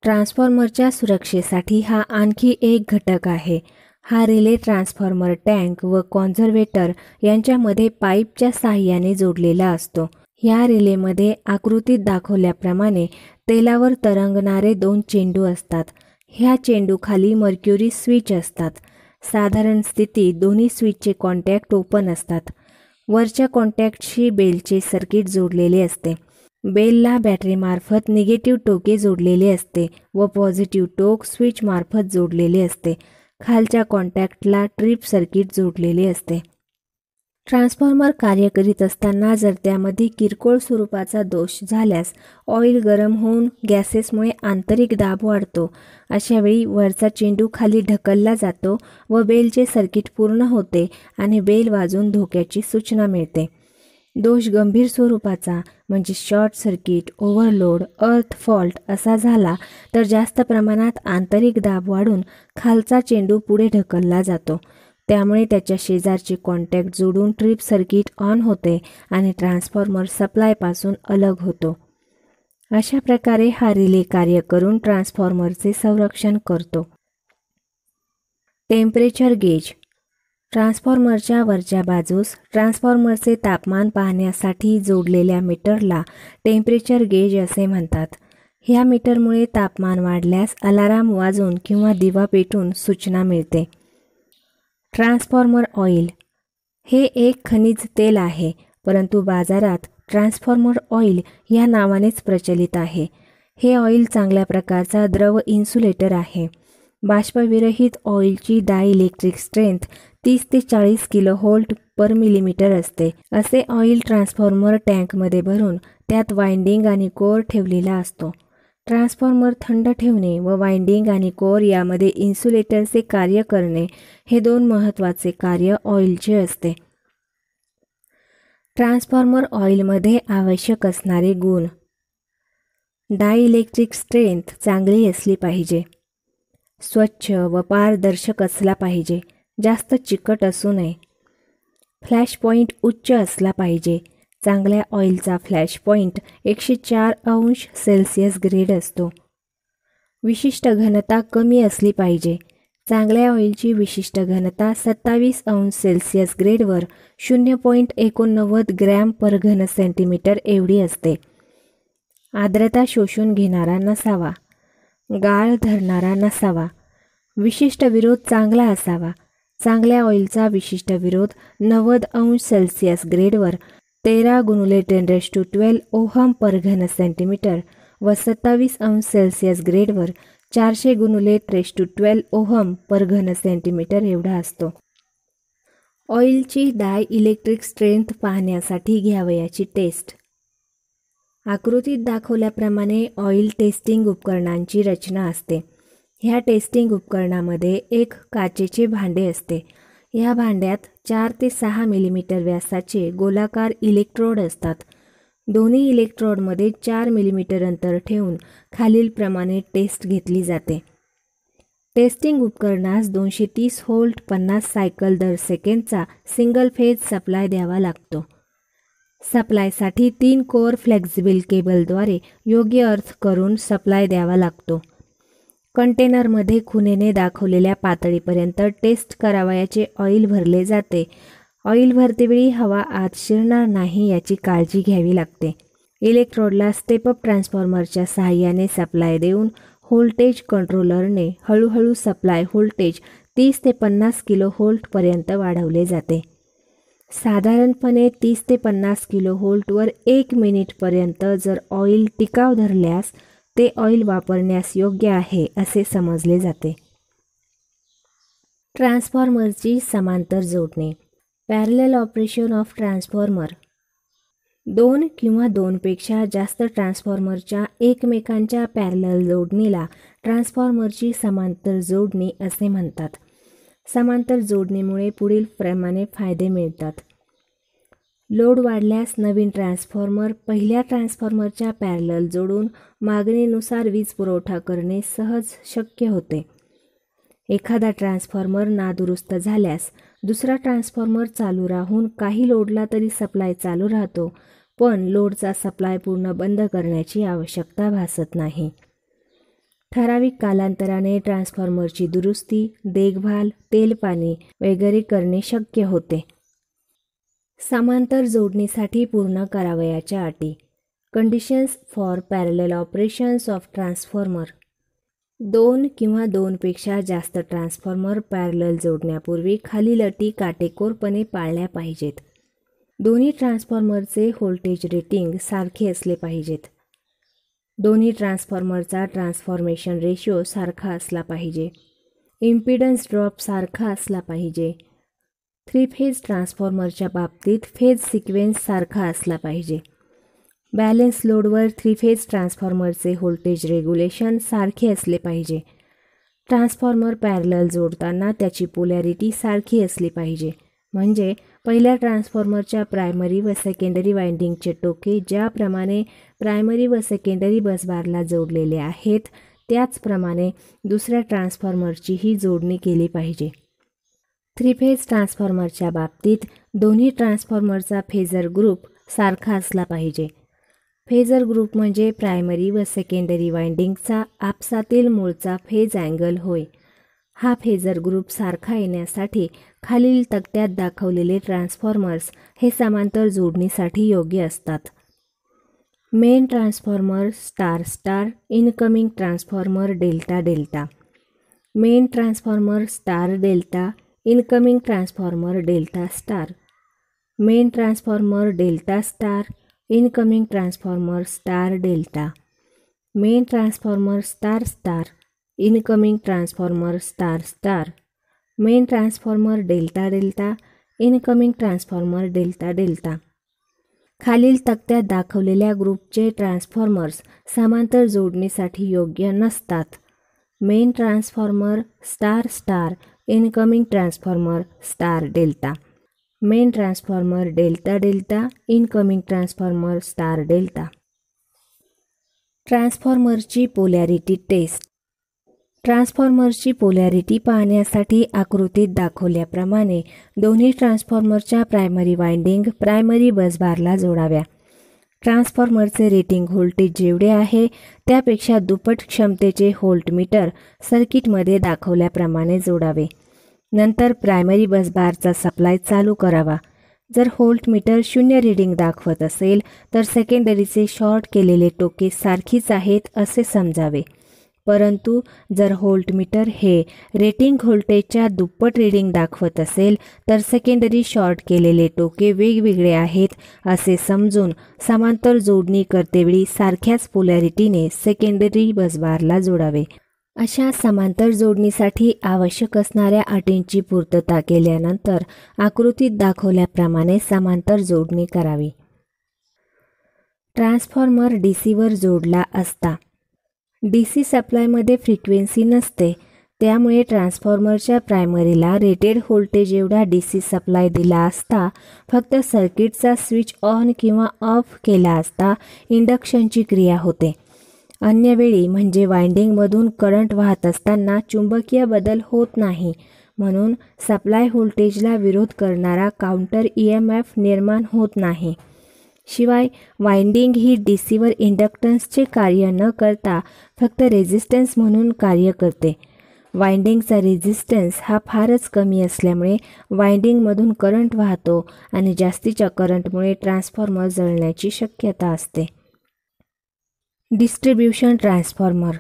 ट्रान्सफॉर्मरच्या सुरक्षेसाठी हा आणखी एक घटक आहे. हा रिले ट्रान्सफॉर्मर टँक व कॉन्झर्वेटर यांच्यामध्ये पाईपच्या साहाय्याने जोडलेला असतो. ह्या रिलेमध्ये आकृतीत दाखवल्याप्रमाणे तेलावर तरंगणारे 2 चेंडू असतात. ह्या चेंडूखाली मर्क्युरी स्विच असतात. साधारण स्थितीत दोन्ही स्विचचे कॉन्टॅक्ट ओपन असतात. वरच्या कॉन्टॅक्टशी बेलचे सर्किट जोडलेले असते. बेलला बॅटरीमार्फत निगेटिव्ह टोके जोडलेले असते व पॉझिटिव्ह टोक स्विच मार्फत जोडलेले असते. खालच्या कॉन्टॅक्टला ट्रिप सर्किट जोडलेले असते. ट्रान्सफॉर्मर कार्य करीत असताना जर त्यामध्ये किरकोळ स्वरूपाचा दोष झाल्यास ऑइल गरम होऊन गॅसेसमुळे आंतरिक दाब वाढतो. अशावेळी वरचा चेंडू खाली ढकलला जातो व बेलचे सर्किट पूर्ण होते आणि बेल वाजून धोक्याची सूचना मिळते. दोष गंभीर स्वरूपाचा म्हणजे शॉर्ट सर्किट, ओव्हरलोड, अर्थ फॉल्ट असा झाला तर जास्त प्रमाणात आंतरिक दाब वाढून खालचा चेंडू पुढे ढकलला जातो. त्यामुळे त्याच्या शेजारचे कॉन्टॅक्ट जोडून ट्रिप सर्किट ऑन होते आणि ट्रान्सफॉर्मर सप्लायपासून अलग होतो. अशा प्रकारे हा रिले कार्य करून ट्रान्सफॉर्मरचे संरक्षण करतो. Temperature gauge. ट्रान्सफॉर्मरच्या वरच्या बाजूस ट्रान्सफॉर्मरचे तापमान पाहण्यासाठी जोडलेल्या मीटरला टेम्परेचर गेज असे म्हणतात. ह्या मीटरमुळे तापमान वाढल्यास अलाराम वाजून किंवा दिवा पेटून सूचना मिळते. Transformer oil. हे एक खनिज तेल आहे, परंतु बाजारात ट्रान्सफॉर्मर ऑइल या नावानेच प्रचलित आहे. हे ऑइल चांगल्या प्रकारचा द्रव इन्सुलेटर आहे. बाष्पविरहित ऑइलची डायइलेक्ट्रिक स्ट्रेंथ 30 ते 40 किलोव्होल्ट पर मिलीमीटर असते. असे ऑइल ट्रान्सफॉर्मर टँकमध्ये भरून त्यात वाइंडिंग आणि कोअर ठेवलेला असतो. ट्रान्सफॉर्मर थंड ठेवणे व वाइंडिंग आणि कोअर यामध्ये इन्सुलेटरचे कार्य करणे हे दोन महत्त्वाचे कार्य ऑइलचे असते. ट्रान्सफॉर्मर ऑइलमध्ये आवश्यक असणारे गुण. डायइलेक्ट्रिक स्ट्रेंथ चांगली असली पाहिजे. स्वच्छ व पारदर्शक असला पाहिजे, जास्त चिकट असू नये. फ्लॅश पॉईंट उच्च असला पाहिजे. चांगल्या ऑइलचा फ्लॅश पॉईंट 104°C ग्रेड असतो. विशिष्ट घनता कमी असली पाहिजे. चांगल्या ऑइलची विशिष्ट घनता 27°C ग्रेडवर 0.89 ग्रॅम पर घन सेंटीमीटर एवढी असते. आर्द्रता शोषून घेणारा नसावा. गाळ धरणारा नसावा. विशिष्ट विरोध चांगला असावा. चांगल्या ऑइलचा विशिष्ट विरोध 90°C ग्रेडवर 13 × 1012 ओहम पर घन सेंटीमीटर व 27°C ग्रेडवर 400 × 1012 ओहम पर घन सेंटीमीटर एवढा असतो. ऑइलची डायइलेक्ट्रिक स्ट्रेंथ पाहण्यासाठी घ्यावयाची टेस्ट. आकृतीत दाखवल्याप्रमाणे ऑइल टेस्टिंग उपकरणांची रचना असते. ह्या टेस्टिंग उपकरणामध्ये एक काचेचे भांडे असते. या भांड्यात 4 ते 6 मिलीमीटर व्यासाचे गोलाकार इलेक्ट्रोड असतात. दोन्ही इलेक्ट्रोडमध्ये 4 मिलीमीटर अंतर ठेवून खालीलप्रमाणे टेस्ट घेतली जाते. टेस्टिंग उपकरणास 230 व्होल्ट 50 सायकल दर सेकंदचा सिंगल फेज सप्लाय द्यावा लागतो. सप्लायसाठी 3 कोअर फ्लेक्झिबल केबलद्वारे योग्य अर्थ करून सप्लाय द्यावा लागतो. कंटेनरमध्ये खुणेने दाखवलेल्या पातळीपर्यंत टेस्ट करावयाचे ऑइल भरले जाते. ऑइल भरतेवेळी हवा आत शिरणार नाही याची काळजी घ्यावी लागते. इलेक्ट्रोडला स्टेपअप ट्रान्सफॉर्मरच्या सहाय्याने सप्लाय देऊन व्होल्टेज कंट्रोलरने हळूहळू सप्लाय व्होल्टेज 30 ते 50 किलोव्होल्टपर्यंत वाढवले जाते. साधारणपणे 30 ते 50 किलोव्होल्टवर 1 मिनिटपर्यंत जर ऑइल टिकाव धरल्यास ते ऑइल वापरण्यास योग्य आहे असे समजले जाते. ट्रान्सफॉर्मरची समांतर जोडणी. Parallel operation of transformer. 2 किंवा 2पेक्षा जास्त ट्रान्सफॉर्मरच्या एकमेकांच्या पॅरलल जोडणीला ट्रान्सफॉर्मरची समांतर जोडणी असे म्हणतात. समांतर जोडणीमुळे पुढील प्रमाणे फायदे मिळतात. लोड वाढल्यास नवीन ट्रान्सफॉर्मर पहिल्या ट्रान्सफॉर्मरच्या पॅरलल जोडून मागणीनुसार वीज पुरवठा करणे सहज शक्य होते. एखादा ट्रान्सफॉर्मर नादुरुस्त झाल्यास दुसरा ट्रान्सफॉर्मर चालू राहून काही लोडला तरी सप्लाय चालू राहतो, पण लोडचा सप्लाय पूर्ण बंद करण्याची आवश्यकता भासत नाही. ठराविक कालांतराने ट्रान्सफॉर्मरची दुरुस्ती, देखभाल, तेलपाणी वगैरे करणे शक्य होते. समांतर जोडणीसाठी पूर्ण करावयाच्या अटी. Conditions for parallel operations of transformer. 2 किंवा 2पेक्षा जास्त ट्रान्सफॉर्मर पॅरलल जोडण्यापूर्वी खालील अटी काटेकोरपणे पाळल्या पाहिजेत. दोन्ही ट्रान्सफॉर्मरचे व्होल्टेज रेटिंग सारखे असले पाहिजेत. दोन्ही ट्रान्सफॉर्मरचा ट्रान्सफॉर्मेशन रेशो सारखा असला पाहिजे. इम्पिडन्स ड्रॉप सारखा असला पाहिजे. 3 फेज ट्रान्सफॉर्मरच्या बाबतीत फेज सिक्वेन्स सारखा असला पाहिजे. बॅलेन्स लोडवर 3 फेज ट्रान्सफॉर्मरचे व्होल्टेज रेग्युलेशन सारखे असले पाहिजे. ट्रान्सफॉर्मर पॅरलल जोडताना त्याची पोलॅरिटी सारखी असली पाहिजे, म्हणजे पहिल्या ट्रान्सफॉर्मरच्या प्रायमरी व सेकंडरी वाइंडिंगचे टोके ज्याप्रमाणे प्रायमरी व सेकंडरी बसबारला जोडलेले आहेत त्याचप्रमाणे दुसऱ्या ट्रान्सफॉर्मरचीही जोडणी केली पाहिजे. 3 फेज ट्रान्सफॉर्मरच्या बाबतीत दोन्ही ट्रान्सफॉर्मरचा फेजर ग्रुप सारखा असला पाहिजे. फेजर ग्रुप म्हणजे प्रायमरी व सेकंडरी वाइंडिंगचा आपसातील मूळचा फेज अँगल होय. हा फेजर ग्रुप सारखा येण्यासाठी खालील तक्त्यात दाखवलेले ट्रान्सफॉर्मर्स हे समांतर जोडणीसाठी योग्य असतात. Main transformer star star, incoming transformer delta delta. Main transformer star delta, incoming transformer delta star. Main transformer delta star, incoming transformer star delta. Main transformer star star, incoming transformer star star. Main transformer delta delta, incoming transformer delta delta. खालील तक्त्यात दाखवलेल्या ग्रुपचे transformers समांतर जोडणीसाठी योग्य नसतात. Main transformer star star, incoming transformer star delta. Main transformer delta delta, incoming transformer star delta. ट्रान्सफॉर्मरची polarity test. ट्रान्सफॉर्मरची पोलॅरिटी पाहण्यासाठी आकृतीत दाखवल्याप्रमाणे दोन्ही ट्रान्सफॉर्मरच्या प्रायमरी वाइंडिंग प्रायमरी बसबारला जोडाव्या. ट्रान्सफॉर्मरचे रेटिंग व्होल्टेज जेवढे आहे त्यापेक्षा दुप्पट क्षमतेचे व्होल्टमीटर सर्किटमध्ये दाखवल्याप्रमाणे जोडावे. नंतर प्रायमरी बसबारचा सप्लाय चालू करावा. जर व्होल्टमीटर 0 रीडिंग दाखवत असेल तर सेकंडरीचे शॉर्ट केलेले टोके सारखीच आहेत असे समजावे. परंतु जर व्होल्टमीटर हे रेटिंग व्होल्टेजच्या दुप्पट रीडिंग दाखवत असेल तर सेकंडरी शॉर्ट केलेले टोके वेगवेगळे आहेत असे समजून समांतर जोडणी करतेवेळी सारख्याच पोलॅरिटीने सेकंडरी बसबारला जोडावे. अशा समांतर जोडणीसाठी आवश्यक असणाऱ्या अटींची पूर्तता केल्यानंतर आकृतीत दाखवल्याप्रमाणे समांतर जोडणी करावी. ट्रान्सफॉर्मर डीसीवर जोडला असता. डीसी सप्लायमध्ये फ्रिक्वेन्सी नसते, त्यामुळे ट्रान्सफॉर्मरच्या प्रायमरीला रेटेड व्होल्टेज एवढा डीसी सप्लाय दिला असता फक्त सर्किटचा स्विच ऑन किंवा ऑफ केला असता इंडक्शनची क्रिया होते. अन्य वेळी म्हणजे वाइंडिंगमधून करंट वाहत असताना चुंबकीय बदल होत नाही, म्हणून सप्लाय व्होल्टेजला विरोध करणारा काउंटर EMF निर्माण होत नाही. शिवाय वाइंडिंग ही डीसीवर इंडक्टन्सचे कार्य न करता फक्त रेझिस्टन्स म्हणून कार्य करते. वाइंडिंगचा रेझिस्टन्स हा फारच कमी असल्यामुळे वाइंडिंगमधून करंट वाहतो आणि जास्तीच्या करंटमुळे ट्रान्सफॉर्मर जळण्याची शक्यता असते. Distribution transformer.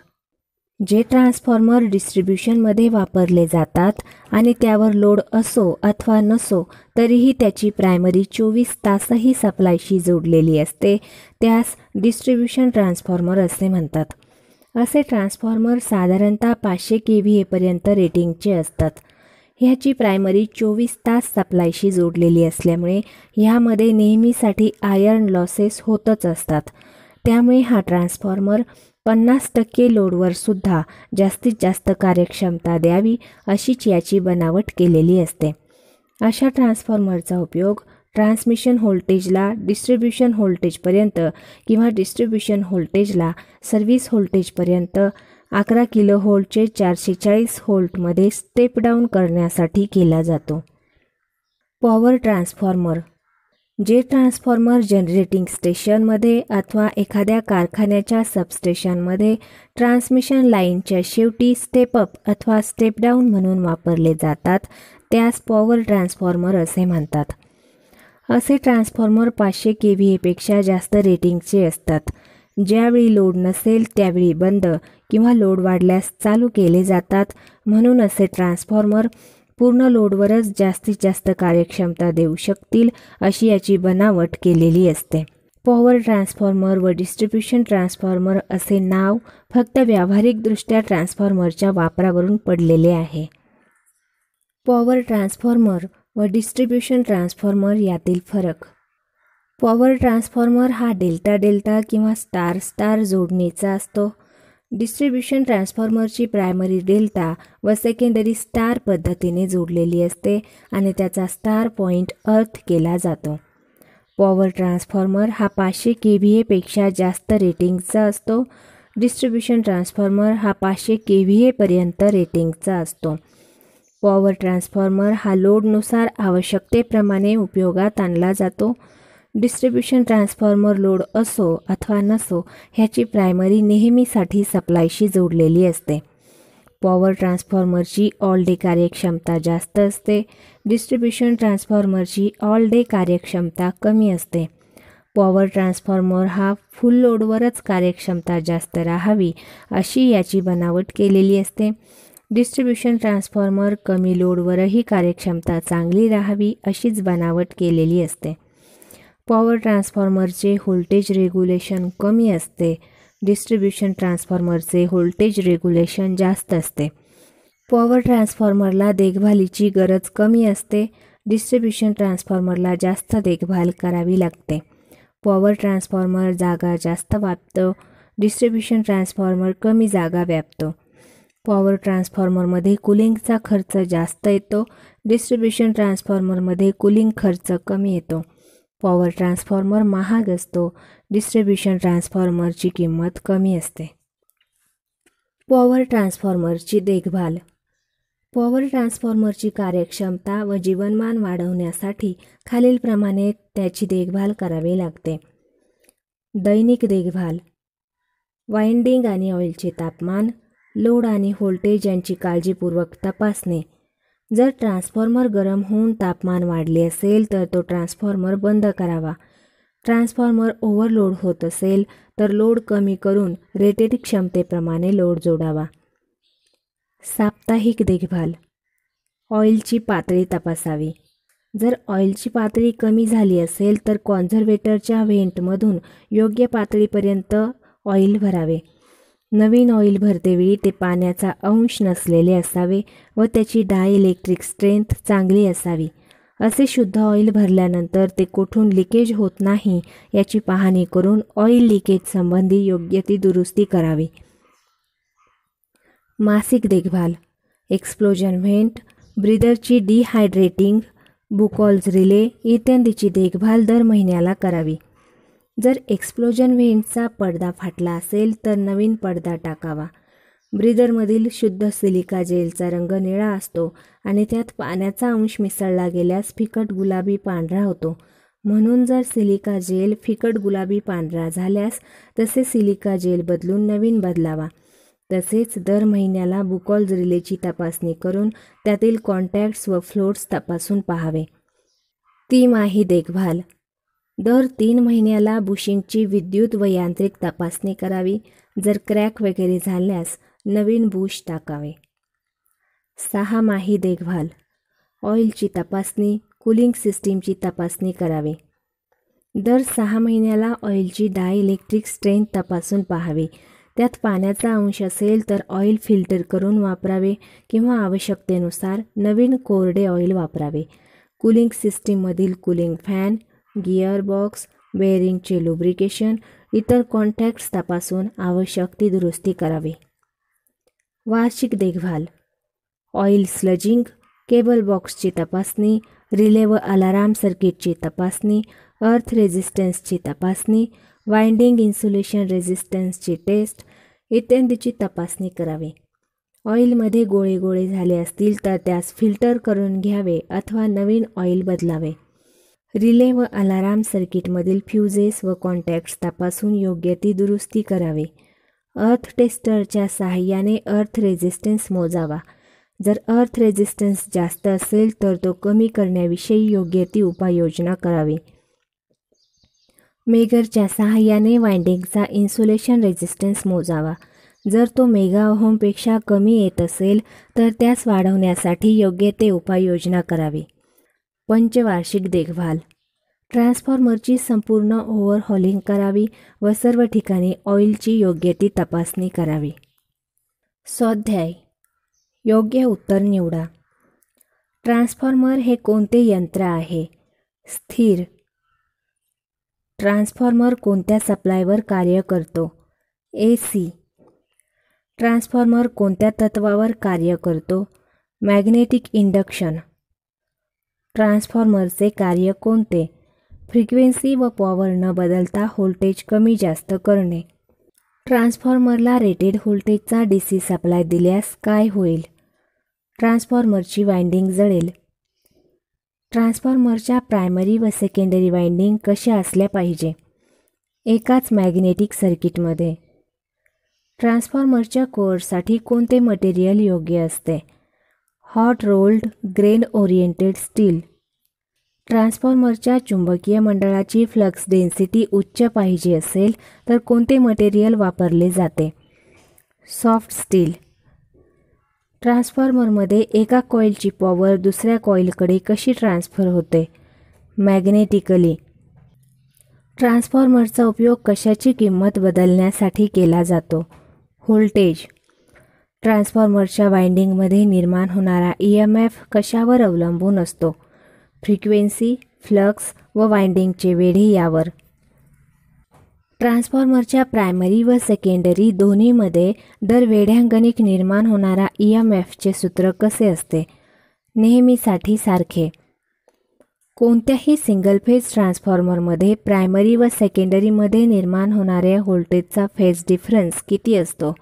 जे ट्रान्सफॉर्मर डिस्ट्रीब्युशनमध्ये वापरले जातात आणि त्यावर लोड असो अथवा नसो तरीही त्याची प्रायमरी 24 तासही सप्लायशी जोडलेली असते त्यास डिस्ट्रीब्युशन ट्रान्सफॉर्मर असे म्हणतात. असे ट्रान्सफॉर्मर साधारणतः 500 kVA पर्यंत रेटिंगचे असतात. ह्याची प्रायमरी 24 तास सप्लायशी जोडलेली असल्यामुळे ह्यामध्ये नेहमीसाठी आयर्न लॉसेस होतच असतात. त्यामुळे हा ट्रान्सफॉर्मर 50% लोडवर सुद्धा जास्तीत जास्त कार्यक्षमता द्यावी अशीच याची बनावट केलेली असते. अशा ट्रान्सफॉर्मरचा उपयोग ट्रान्समिशन व्होल्टेजला डिस्ट्रीब्युशन व्होल्टेजपर्यंत किंवा डिस्ट्रीब्युशन व्होल्टेजला सर्व्हिस व्होल्टेजपर्यंत 11 किलोव्होल्टचे 440 व्होल्टमध्ये स्टेप डाऊन करण्यासाठी केला जातो. Power transformer. जे ट्रान्सफॉर्मर जनरेटिंग स्टेशनमध्ये अथवा एखाद्या कारखान्याच्या सबस्टेशनमध्ये ट्रान्समिशन लाईनच्या शेवटी स्टेप अप अथवा स्टेप डाऊन म्हणून वापरले जातात त्यास पॉवर ट्रान्सफॉर्मर असे म्हणतात. असे ट्रान्सफॉर्मर 500 kVA पेक्षा जास्त रेटिंगचे असतात. ज्यावेळी लोड नसेल त्यावेळी बंद किंवा लोड वाढल्यास चालू केले जातात, म्हणून असे ट्रान्सफॉर्मर पूर्ण लोडवरच जास्तीत जास्त कार्यक्षमता देऊ शकतील अशी याची बनावट केलेली असते. पॉवर ट्रान्सफॉर्मर व डिस्ट्रीब्युशन ट्रान्सफॉर्मर असे नाव फक्त व्यावहारिकदृष्ट्या ट्रान्सफॉर्मरच्या वापरावरून पडलेले आहे. पॉवर ट्रान्सफॉर्मर व डिस्ट्रीब्युशन ट्रान्सफॉर्मर यातील फरक. पॉवर ट्रान्सफॉर्मर हा डेल्टा डेल्टा किंवा स्टार स्टार जोडणीचा असतो. डिस्ट्रीब्युशन ट्रान्सफॉर्मरची प्रायमरी डेल्टा व सेकंडरी स्टार पद्धतीने जोडलेली असते आणि त्याचा स्टार पॉइंट अर्थ केला जातो. पॉवर ट्रान्सफॉर्मर हा 500 kVA पेक्षा जास्त रेटिंगचा असतो. डिस्ट्रीब्युशन ट्रान्सफॉर्मर हा 500 kVA पर्यंत रेटिंगचा असतो. पॉवर ट्रान्सफॉर्मर हा लोडनुसार आवश्यकतेप्रमाणे उपयोगात आणला जातो. डिस्ट्रीब्युशन ट्रान्सफॉर्मर लोड असो अथवा नसो ह्याची प्रायमरी नेहमीसाठी सप्लायशी जोडलेली असते. पॉवर ट्रान्सफॉर्मरची ऑल डे कार्यक्षमता जास्त असते. डिस्ट्रीब्युशन ट्रान्सफॉर्मरची ऑल डे कार्यक्षमता कमी असते. पॉवर ट्रान्सफॉर्मर हा फुल लोडवरच कार्यक्षमता जास्त राहावी अशी याची बनावट केलेली असते. डिस्ट्रीब्युशन ट्रान्सफॉर्मर कमी लोडवरही कार्यक्षमता चांगली राहावी अशीच बनावट केलेली असते. पॉवर ट्रान्सफॉर्मरचे व्होल्टेज रेग्युलेशन कमी असते. डिस्ट्रीब्युशन ट्रान्सफॉर्मरचे व्होल्टेज रेग्युलेशन जास्त असते. पॉवर ट्रान्सफॉर्मरला देखभालीची गरज कमी असते. डिस्ट्रीब्युशन ट्रान्सफॉर्मरला जास्त देखभाल करावी लागते. पॉवर ट्रान्सफॉर्मर जागा जास्त व्यापतो. डिस्ट्रीब्युशन ट्रान्सफॉर्मर कमी जागा व्यापतो. पॉवर ट्रान्सफॉर्मरमध्ये कूलिंगचा खर्च जास्त येतो. डिस्ट्रीब्युशन ट्रान्सफॉर्मरमध्ये कूलिंग खर्च कमी येतो. पॉवर ट्रान्सफॉर्मर महाग असतो. डिस्ट्रीब्युशन ट्रान्सफॉर्मरची किंमत कमी असते. पॉवर ट्रान्सफॉर्मरची देखभाल. पॉवर ट्रान्सफॉर्मरची कार्यक्षमता व जीवनमान वाढवण्यासाठी खालीलप्रमाणे त्याची देखभाल करावी लागते. दैनिक देखभाल. वाइंडिंग आणि ऑइलचे तापमान, लोड आणि व्होल्टेज यांची काळजीपूर्वक तपासणे. जर ट्रान्सफॉर्मर गरम होऊन तापमान वाढले असेल तर तो ट्रान्सफॉर्मर बंद करावा. ट्रान्सफॉर्मर ओव्हरलोड होत असेल तर लोड कमी करून रेटेड क्षमतेप्रमाणे लोड जोडावा. साप्ताहिक देखभाल. ऑइलची पातळी तपासावी. जर ऑइलची पातळी कमी झाली असेल तर कॉन्झर्वेटरच्या व्हेंटमधून योग्य पातळीपर्यंत ऑइल भरावे. नवीन ऑइल भरतेवेळी ते पाण्याचा अंश नसलेले असावे व त्याची डायइलेक्ट्रिक स्ट्रेंथ चांगली असावी. असे शुद्ध ऑइल भरल्यानंतर ते कोठून लिकेज होत नाही याची पाहणी करून ऑइल लिकेज संबंधी योग्य ती दुरुस्ती करावी. मासिक देखभाल. एक्सप्लोजन व्हेंट, ब्रीदरची डिहायड्रेटिंग, बुकॉल्स रिले इत्यादीची देखभाल दर महिन्याला करावी. जर एक्सप्लोजन व्हेंटचा पडदा फाटला असेल तर नवीन पडदा टाकावा. ब्रीदरमधील शुद्ध सिलिका जेलचा रंग निळा असतो आणि त्यात पाण्याचा अंश मिसळला गेल्यास फिकट गुलाबी पांढरा होतो. म्हणून जर सिलिका जेल फिकट गुलाबी पांढरा झाल्यास तसे सिलिका जेल बदलून नवीन बदलावा. तसेच दर महिन्याला बुकॉल्स रिलेची तपासणी करून त्यातील कॉन्टॅक्ट्स व फ्लोट्स तपासून पाहावे. तिमाही देखभाल. दर 3 महिन्याला बुशिंगची विद्युत व यांत्रिक तपासणी करावी. जर क्रॅक वगैरे झाल्यास नवीन बुश टाकावे. 6 माही देखभाल. ऑइलची तपासणी, कूलिंग सिस्टीमची तपासणी करावी. दर 6 महिन्याला ऑइलची डायइलेक्ट्रिक स्ट्रेंथ तपासून पाहावी. त्यात पाण्याचा अंश असेल तर ऑइल फिल्टर करून वापरावे किंवा आवश्यकतेनुसार नवीन कोरडे ऑइल वापरावे. कूलिंग सिस्टीममधील कूलिंग फॅन, गिअर बॉक्स, बेअरिंगचे लुब्रिकेशन, इतर कॉन्टॅक्ट्स तपासून आवश्यक ती दुरुस्ती करावी. वार्षिक देखभाल. ऑइल स्लजिंग, केबल बॉक्सची तपासणी, रिले व अलाराम सर्किटची तपासणी, अर्थ रेझिस्टन्सची तपासणी, वाइंडिंग इन्सुलेशन रेझिस्टन्सची टेस्ट इत्यादीची तपासणी करावी. ऑइलमध्ये गोळे गोळे झाले असतील तर त्यास फिल्टर करून घ्यावे अथवा नवीन ऑइल बदलावे. रिले व अलाराम सर्किटमधील फ्युजेस व कॉन्टॅक्ट्स तपासून योग्य ती दुरुस्ती करावी. अर्थ टेस्टरच्या साहाय्याने अर्थ रेझिस्टन्स मोजावा. जर अर्थ रेझिस्टन्स जास्त असेल तर तो कमी करण्याविषयी योग्य ती उपाययोजना करावी. मेगरच्या साहाय्याने वाइंडिंगचा इन्सुलेशन रेझिस्टन्स मोजावा. जर तो मेगा ओहमपेक्षा कमी येत असेल तर त्यास वाढवण्यासाठी योग्य ते उपाययोजना करावी. पंचवार्षिक देखभाल. ट्रान्सफॉर्मरची संपूर्ण ओव्हरहॉलिंग करावी व सर्व ठिकाणी ऑइलची योग्य ती तपासणी करावी. स्वाध्याय. योग्य उत्तर निवडा. ट्रान्सफॉर्मर हे कोणते यंत्र आहे? स्थिर. ट्रान्सफॉर्मर कोणत्या सप्लायवर कार्य करतो? AC. ट्रान्सफॉर्मर कोणत्या तत्वावर कार्य करतो? Magnetic induction. ट्रान्सफॉर्मरचे कार्य कोणते? फ्रिक्वेन्सी व पॉवर न बदलता व्होल्टेज कमी जास्त करणे. ट्रान्सफॉर्मरला रेटेड व्होल्टेजचा DC सप्लाय दिल्यास काय होईल? ट्रान्सफॉर्मरची वाइंडिंग जळेल. ट्रान्सफॉर्मरच्या प्रायमरी व सेकंडरी वाइंडिंग कशा असल्या पाहिजे? एकाच मॅग्नेटिक सर्किटमध्ये. ट्रान्सफॉर्मरच्या कोअरसाठी कोणते मटेरियल योग्य असते? Hot rolled grain oriented steel. ट्रान्सफॉर्मरच्या चुंबकीय मंडळाची फ्लक्स डेन्सिटी उच्च पाहिजे असेल तर कोणते मटेरियल वापरले जाते? Soft steel. ट्रान्सफॉर्मरमध्ये एका कॉइलची पॉवर दुसऱ्या कॉइलकडे कशी ट्रान्सफर होते? मॅग्नेटिकली. ट्रान्सफॉर्मरचा उपयोग कशाची किंमत बदलण्यासाठी केला जातो? व्होल्टेज. ट्रान्सफॉर्मरच्या वाइंडिंगमध्ये निर्माण होणारा EMF कशावर अवलंबून असतो? फ्रिक्वेन्सी, फ्लक्स व वाइंडिंगचे वेढे यावर. ट्रान्सफॉर्मरच्या प्रायमरी व सेकंडरी दोन्हीमध्ये दर वेढ्यांगणिक निर्माण होणारा EMFचे सूत्र कसे असते? नेहमीसाठी सारखे. कोणत्याही सिंगल फेज ट्रान्सफॉर्मरमध्ये प्रायमरी व सेकंडरीमध्ये निर्माण होणाऱ्या व्होल्टेजचा फेज डिफरन्स किती असतो?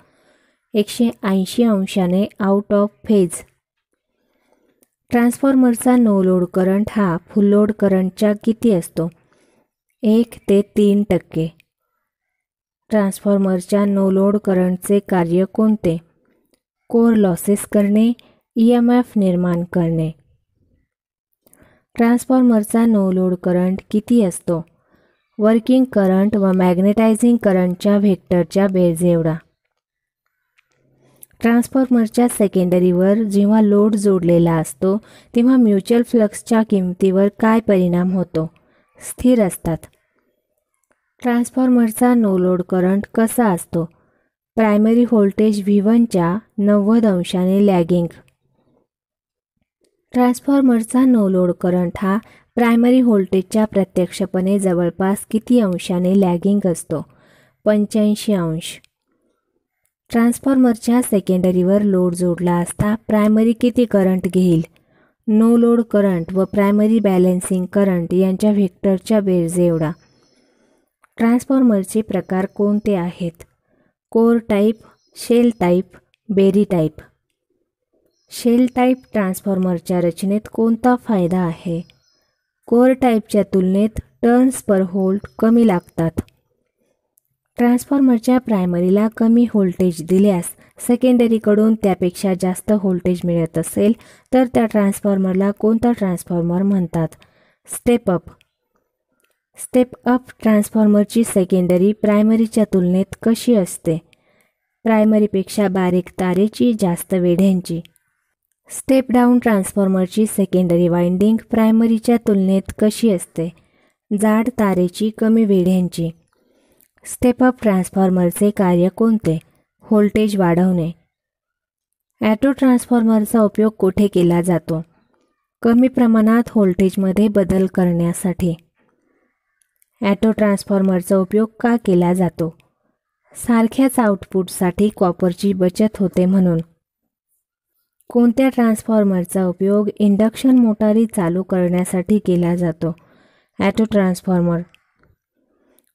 180 अंशाने आउट ऑफ फेज. ट्रान्सफॉर्मरचा नो लोड करंट हा फुल लोड करंटच्या किती असतो? 1 ते 3%. ट्रान्सफॉर्मरच्या नो लोड करंटचे कार्य कोणते? कोर लॉसेस करणे, EMF निर्माण करणे. ट्रान्सफॉर्मरचा नो लोड करंट किती असतो? वर्किंग करंट व मॅग्नेटायझिंग करंटच्या व्हेक्टरच्या बेरजे एवढा. ट्रान्सफॉर्मरच्या सेकंडरीवर जेव्हा लोड जोडलेला असतो तेव्हा म्युच्युअल फ्लक्सच्या किमतीवर काय परिणाम होतो? स्थिर असतात. ट्रान्सफॉर्मरचा नो लोड करंट कसा असतो? प्रायमरी व्होल्टेज V1च्या 90 अंशाने लॅगिंग. ट्रान्सफॉर्मरचा नो लोड करंट हा प्रायमरी व्होल्टेजच्या प्रत्यक्षपणे जवळपास किती अंशाने लॅगिंग असतो? 85 अंश. ट्रान्सफॉर्मरच्या सेकंडरीवर लोड जोडला असता प्रायमरी किती करंट घेईल? नो लोड करंट व प्रायमरी बॅलन्सिंग करंट यांच्या व्हेक्टरच्या बेरजे एवढा. ट्रान्सफॉर्मरचे प्रकार कोणते आहेत? Core type, shell type, Berry type. Shell type ट्रान्सफॉर्मरच्या रचनेत कोणता फायदा आहे? कोर टाईपच्या तुलनेत टर्न्स पर व्होल्ट कमी लागतात. ट्रान्सफॉर्मरच्या प्रायमरीला कमी व्होल्टेज दिल्यास सेकंडरीकडून त्यापेक्षा जास्त व्होल्टेज मिळत असेल तर त्या ट्रान्सफॉर्मरला कोणता ट्रान्सफॉर्मर म्हणतात? Step up. स्टेप अप ट्रान्सफॉर्मरची सेकंडरी प्रायमरीच्या तुलनेत कशी असते? प्रायमरीपेक्षा बारीक तारेची, जास्त वेढ्यांची. स्टेप डाऊन ट्रान्सफॉर्मरची सेकंडरी वाइंडिंग प्रायमरीच्या तुलनेत कशी असते? जाड तारेची, कमी वेढ्यांची. स्टेप अप ट्रान्सफॉर्मरचे कार्य कोणते? व्होल्टेज वाढवणे. ॲटो ट्रान्सफॉर्मरचा उपयोग कुठे केला जातो? कमी प्रमाणात व्होल्टेजमध्ये बदल करण्यासाठी. ॲटो ट्रान्सफॉर्मरचा उपयोग का केला जातो? सारख्याच आउटपुटसाठी कॉपरची बचत होते म्हणून. कोणत्या ट्रान्सफॉर्मरचा उपयोग इंडक्शन मोटारी चालू करण्यासाठी केला जातो? Auto transformer.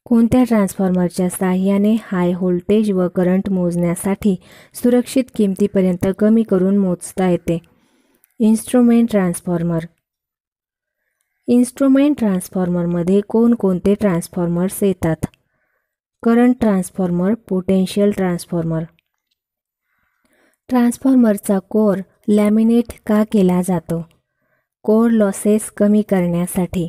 कोणत्या ट्रान्सफॉर्मरच्या साहाय्याने हाय व्होल्टेज व करंट मोजण्यासाठी सुरक्षित किमतीपर्यंत कमी करून मोजता येते? Instrument transformer. इन्स्ट्रुमेंट ट्रान्सफॉर्मरमध्ये कोणकोणते ट्रान्सफॉर्मर्स येतात? Current transformer, potential transformer. ट्रान्सफॉर्मरचा कोर लॅमिनेट का केला जातो? कोर लॉसेस कमी करण्यासाठी.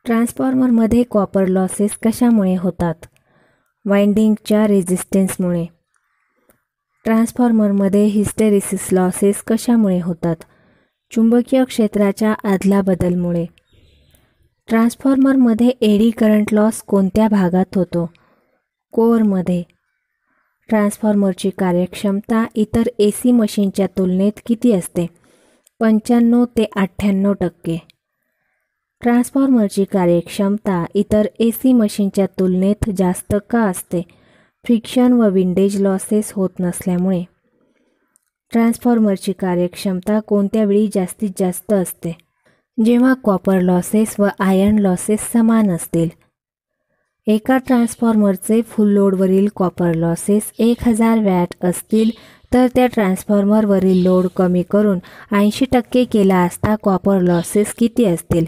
ट्रान्सफॉर्मरमध्ये कॉपर लॉसेस कशामुळे होतात? वाइंडिंगच्या रेझिस्टन्समुळे. ट्रान्सफॉर्मरमध्ये हिस्टेरिसिस लॉसेस कशामुळे होतात? चुंबकीय क्षेत्राच्या अदलाबदलमुळे. ट्रान्सफॉर्मरमध्ये एडी करंट लॉस कोणत्या भागात होतो? कोअरमध्ये. ट्रान्सफॉर्मरची कार्यक्षमता इतर AC मशीनच्या तुलनेत किती असते? 95 ते 98%. ट्रान्सफॉर्मरची कार्यक्षमता इतर AC मशीनच्या तुलनेत जास्त का असते? फ्रिक्शन व विंडेज लॉसेस होत नसल्यामुळे ट्रान्सफॉर्मरची कार्यक्षमता कोणत्या वेळी जास्तीत जास्त असते? जेव्हा कॉपर लॉसेस व आयर्न लॉसेस समान असतील. एका ट्रान्सफॉर्मरचे फुल लोडवरील कॉपर लॉसेस 1000 वॅट असतील तर त्या ट्रान्सफॉर्मरवरील लोड कमी करून 80% केला असता कॉपर लॉसेस किती असतील?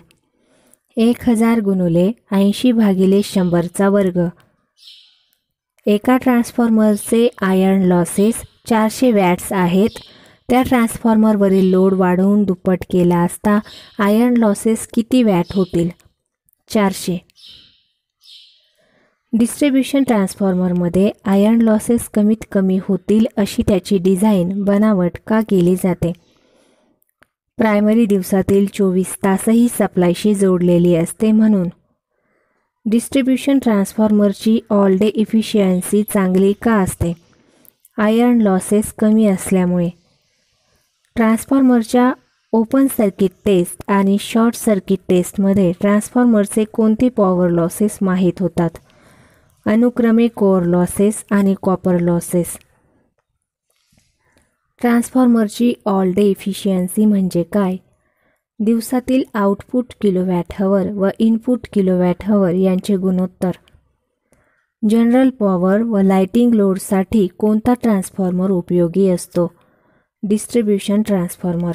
1000 गुणिले 80 भागिले 100चा वर्ग. एका ट्रान्सफॉर्मरचे आयर्न लॉसेस 400 वॅट्स आहेत. त्या ट्रान्सफॉर्मरवरील लोड वाढवून दुप्पट केला असता आयर्न लॉसेस किती वॅट होतील? 400. डिस्ट्रीब्युशन ट्रान्सफॉर्मरमध्ये आयर्न लॉसेस कमीत कमी होतील अशी त्याची डिझाईन बनावट का केली जाते? प्रायमरी दिवसातील 24 तासही सप्लायशी जोडलेली असते म्हणून. डिस्ट्रीब्युशन ट्रान्सफॉर्मरची ऑल डे इफिशियन्सी चांगली का असते? आयर्न लॉसेस कमी असल्यामुळे. ट्रान्सफॉर्मरच्या ओपन सर्किट टेस्ट आणि शॉर्ट सर्किट टेस्टमध्ये ट्रान्सफॉर्मरचे कोणते पॉवर लॉसेस माहीत होतात? अनुक्रमे कोअर लॉसेस आणि कॉपर लॉसेस. ट्रान्सफॉर्मरची ऑल डे इफिशियन्सी म्हणजे काय? दिवसातील आउटपुट किलोवॅट हवर व इनपुट किलोवॅट हवर यांचे गुणोत्तर. जनरल पॉवर व लाइटिंग लोडसाठी कोणता ट्रान्सफॉर्मर उपयोगी असतो? Distribution transformer.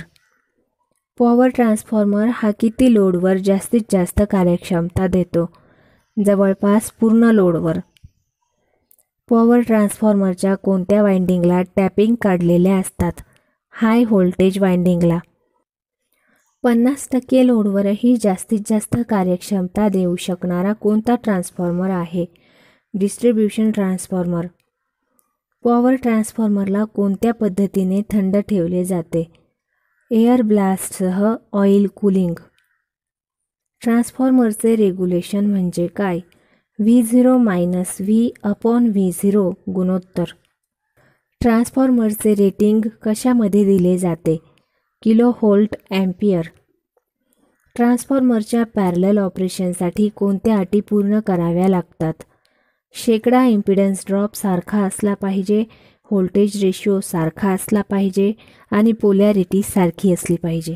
पॉवर ट्रान्सफॉर्मर हा किती लोडवर जास्तीत जास्त कार्यक्षमता देतो? जवळपास पूर्ण लोडवर. पॉवर ट्रान्सफॉर्मरच्या कोणत्या वाइंडिंगला टॅपिंग काढलेल्या असतात? High voltage वाइंडिंगला. 50% लोडवरही जास्तीत जास्त कार्यक्षमता देऊ शकणारा कोणता ट्रान्सफॉर्मर आहे? Distribution transformer. पॉवर ट्रान्सफॉर्मरला कोणत्या पद्धतीने थंड ठेवले जाते? एअर ब्लास्टसह ऑइल कूलिंग. ट्रान्सफॉर्मरचे रेग्युलेशन म्हणजे काय? V0 - V/V0 गुणोत्तर. ट्रान्सफॉर्मरचे रेटिंग कशामध्ये दिले जाते? Kilovolt ampere. ट्रान्सफॉर्मरच्या पॅरलल ऑपरेशनसाठी कोणत्या अटी पूर्ण कराव्या लागतात? शेकडा इम्पिडन्स ड्रॉप सारखा असला पाहिजे, व्होल्टेज रेशो सारखा असला पाहिजे आणि पोलॅरिटी सारखी असली पाहिजे.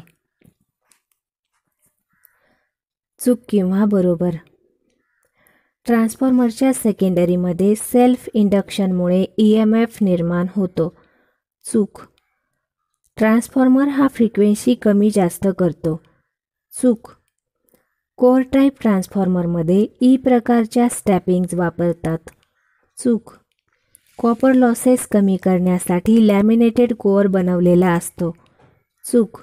चूक किंवा बरोबर. ट्रान्सफॉर्मरच्या सेकंडरीमध्ये सेल्फ इंडक्शनमुळे EMF निर्माण होतो. चूक. ट्रान्सफॉर्मर हा फ्रिक्वेन्सी कमी जास्त करतो. चूक. कोअर टाईप ट्रान्सफॉर्मरमध्ये E प्रकारच्या स्टॅपिंग्ज वापरतात. चूक. कॉपर लॉसेस कमी करण्यासाठी लॅमिनेटेड कोअर बनवलेला असतो. चूक.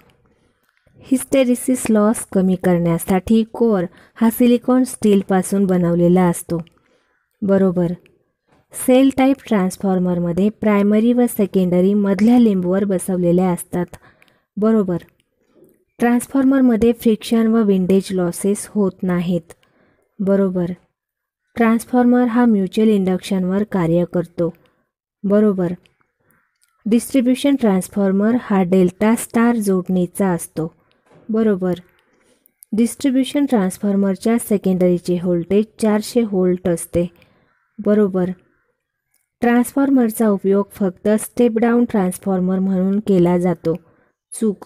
हिस्टेरिसिस लॉस कमी करण्यासाठी कोअर हा सिलिकॉन स्टीलपासून बनवलेला असतो. बरोबर. सेल टाईप ट्रान्सफॉर्मरमध्ये प्रायमरी व सेकंडरी मधल्या लिंबवर बसवलेल्या असतात. बरोबर. ट्रान्सफॉर्मरमध्ये फ्रिक्शन व विंडेज लॉसेस होत नाहीत. बरोबर. ट्रान्सफॉर्मर हा म्युच्युअल इंडक्शनवर कार्य करतो. बरोबर. डिस्ट्रीब्युशन ट्रान्सफॉर्मर हा डेल्टा स्टार जोडणीचा असतो. बरोबर. डिस्ट्रीब्युशन ट्रान्सफॉर्मरच्या सेकंडरीचे व्होल्टेज 400 व्होल्ट असते. बरोबर. ट्रान्सफॉर्मरचा उपयोग फक्त स्टेप डाऊन ट्रान्सफॉर्मर म्हणून केला जातो. चूक.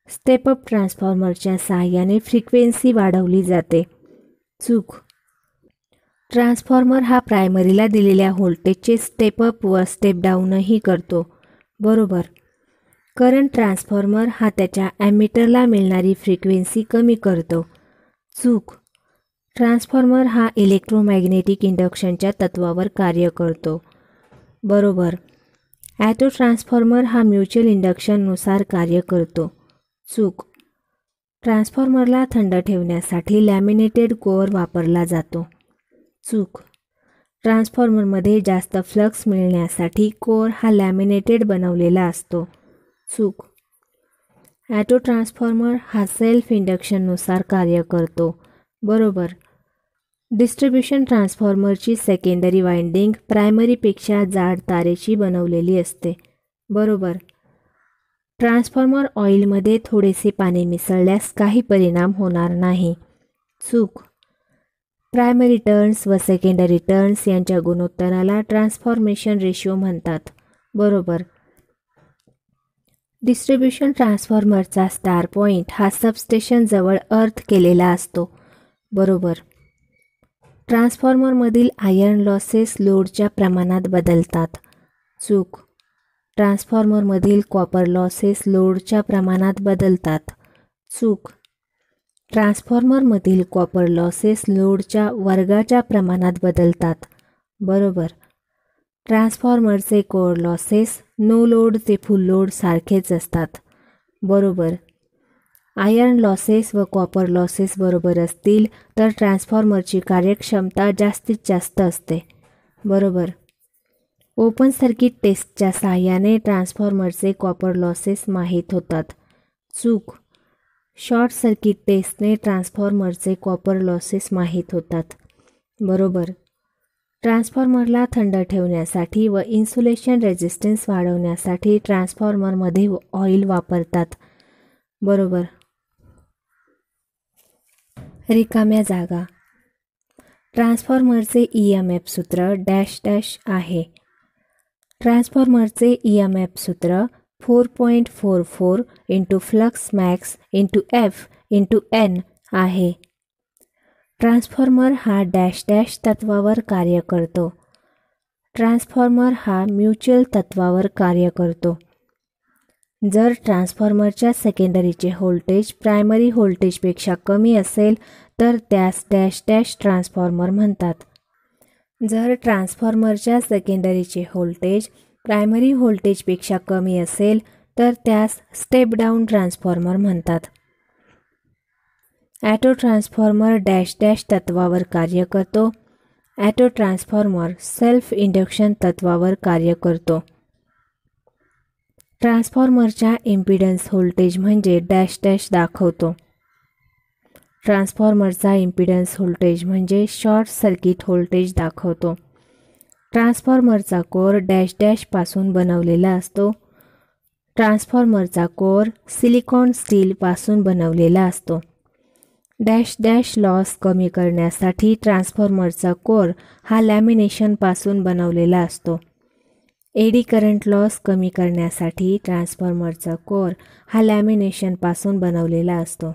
स्टेप अप ट्रान्सफॉर्मरच्या सहाय्याने फ्रिक्वेन्सी वाढवली जाते. चूक. ट्रान्सफॉर्मर हा प्रायमरीला दिलेल्या व्होल्टेजचे स्टेप अप व स्टेप डाऊनही करतो. बरोबर. करंट ट्रान्सफॉर्मर हा त्याच्या ॲमीटरला मिळणारी फ्रिक्वेन्सी कमी करतो. चूक. ट्रान्सफॉर्मर हा इलेक्ट्रोमॅग्नेटिक इंडक्शनच्या तत्वावर कार्य करतो. बरोबर. ॲटो ट्रान्सफॉर्मर हा म्युच्युअल इंडक्शननुसार कार्य करतो. चूक. ट्रान्सफॉर्मरला थंड ठेवण्यासाठी लॅमिनेटेड कोअर वापरला जातो. चूक. ट्रान्सफॉर्मरमध्ये जास्त फ्लक्स मिळण्यासाठी कोअर हा लॅमिनेटेड बनवलेला असतो. चूक. ॲटो ट्रान्सफॉर्मर हा सेल्फ इंडक्शननुसार कार्य करतो. बरोबर. डिस्ट्रीब्युशन ट्रान्सफॉर्मरची सेकंडरी वाइंडिंग प्रायमरीपेक्षा जाड तारेची बनवलेली असते. बरोबर. ट्रान्सफॉर्मर ऑइलमध्ये थोडेसे पाणी मिसळल्यास काही परिणाम होणार नाही. चूक. प्रायमरी टर्न्स व सेकंडरी टर्न्स यांच्या गुणोत्तराला ट्रान्सफॉर्मेशन रेशिओ म्हणतात. बरोबर. डिस्ट्रीब्युशन ट्रान्सफॉर्मरचा स्टार पॉइंट हा सबस्टेशन जवळ अर्थ केलेला असतो. बरोबर. ट्रान्सफॉर्मरमधील आयर्न लॉसेस लोडच्या प्रमाणात बदलतात. चूक. ट्रान्सफॉर्मरमधील कॉपर लॉसेस लोडच्या प्रमाणात बदलतात. चूक. ट्रान्सफॉर्मरमधील कॉपर लॉसेस लोडच्या वर्गाच्या प्रमाणात बदलतात. बरोबर. ट्रान्सफॉर्मरचे कोर लॉसेस नो लोड ते फुल लोड सारखेच असतात. बरोबर. आयर्न लॉसेस व कॉपर लॉसेस बरोबर असतील तर ट्रान्सफॉर्मरची कार्यक्षमता जास्तीत जास्त असते. बरोबर. ओपन सर्किट टेस्टच्या सहाय्याने ट्रान्सफॉर्मरचे कॉपर लॉसेस माहीत होतात. चूक. शॉर्ट सर्किट टेस्टने ट्रान्सफॉर्मरचे कॉपर लॉसेस माहीत होतात. बरोबर. ट्रान्सफॉर्मरला थंड ठेवण्यासाठी व इन्सुलेशन रेझिस्टन्स वाढवण्यासाठी ट्रान्सफॉर्मरमध्ये ऑइल वापरतात. बरोबर. रिकाम्या जागा. ट्रान्सफॉर्मरचे EMF सूत्र डॅश डॅश आहे. ट्रान्सफॉर्मरचे EMF सूत्र 4.44 × फ्लक्स मॅक्स × F × N आहे. ट्रान्सफॉर्मर हा डॅश डॅश तत्वावर कार्य करतो. ट्रान्सफॉर्मर हा म्युच्युअल तत्वावर कार्य करतो. जर ट्रान्सफॉर्मरच्या सेकंडरीचे व्होल्टेज प्रायमरी व्होल्टेजपेक्षा कमी असेल तर त्यास डॅश डॅश ट्रान्सफॉर्मर म्हणतात. जर ट्रान्सफॉर्मरच्या सेकंडरीचे व्होल्टेज प्रायमरी व्होल्टेजपेक्षा कमी असेल तर त्यास स्टेप डाऊन ट्रान्सफॉर्मर म्हणतात. ॲटो ट्रान्सफॉर्मर डॅश डॅश तत्वावर कार्य करतो. ॲटो ट्रान्सफॉर्मर सेल्फ इंडक्शन तत्वावर कार्य करतो. ट्रान्सफॉर्मरच्या इम्पिडन्स व्होल्टेज म्हणजे डॅश डॅश दाखवतो. ट्रान्सफॉर्मरचा इम्पिडन्स व्होल्टेज म्हणजे शॉर्ट सर्किट व्होल्टेज दाखवतो. ट्रान्सफॉर्मरचा कोर डॅश डॅश पासून बनवलेला असतो. ट्रान्सफॉर्मरचा कोर सिलिकॉन स्टील पासून बनवलेला असतो. डॅश डॅश लॉस कमी करण्यासाठी ट्रान्सफॉर्मरचा कोर हा लॅमिनेशन पासून बनवलेला असतो. एडी करंट लॉस कमी करण्यासाठी ट्रान्सफॉर्मरचा कोर हा लॅमिनेशन पासून बनवलेला असतो.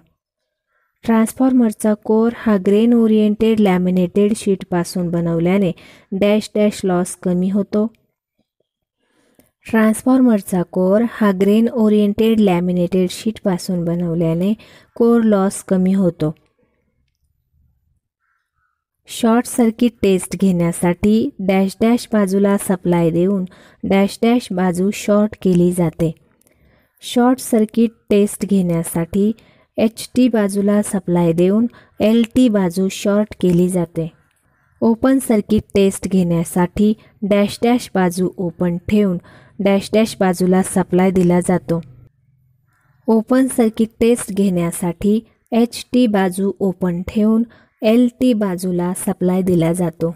ट्रान्सफॉर्मरचा कोर हा ग्रेन ओरिएंटेड लॅमिनेटेड शीट पासून बनवल्याने डॅश डॅश लॉस कमी होतो. ट्रान्सफॉर्मरचा कोर हा ग्रेन ओरिएंटेड लॅमिनेटेड शीट पासून बनवल्याने कोर लॉस कमी होतो. शॉर्ट सर्किट टेस्ट घेण्यासाठी डॅश डॅश बाजूला सप्लाय देऊन डॅश डॅश बाजू शॉर्ट केली जाते. शॉर्ट सर्किट टेस्ट घेण्यासाठी HT बाजूला सप्लाय देऊन LT बाजू शॉर्ट केली जाते. ओपन सर्किट टेस्ट घेण्यासाठी डॅश डॅश बाजू ओपन ठेवून डॅश डॅश बाजूला सप्लाय दिला जातो. ओपन सर्किट टेस्ट घेण्यासाठी HT बाजू ओपन ठेवून LT बाजूला सप्लाय दिला जातो.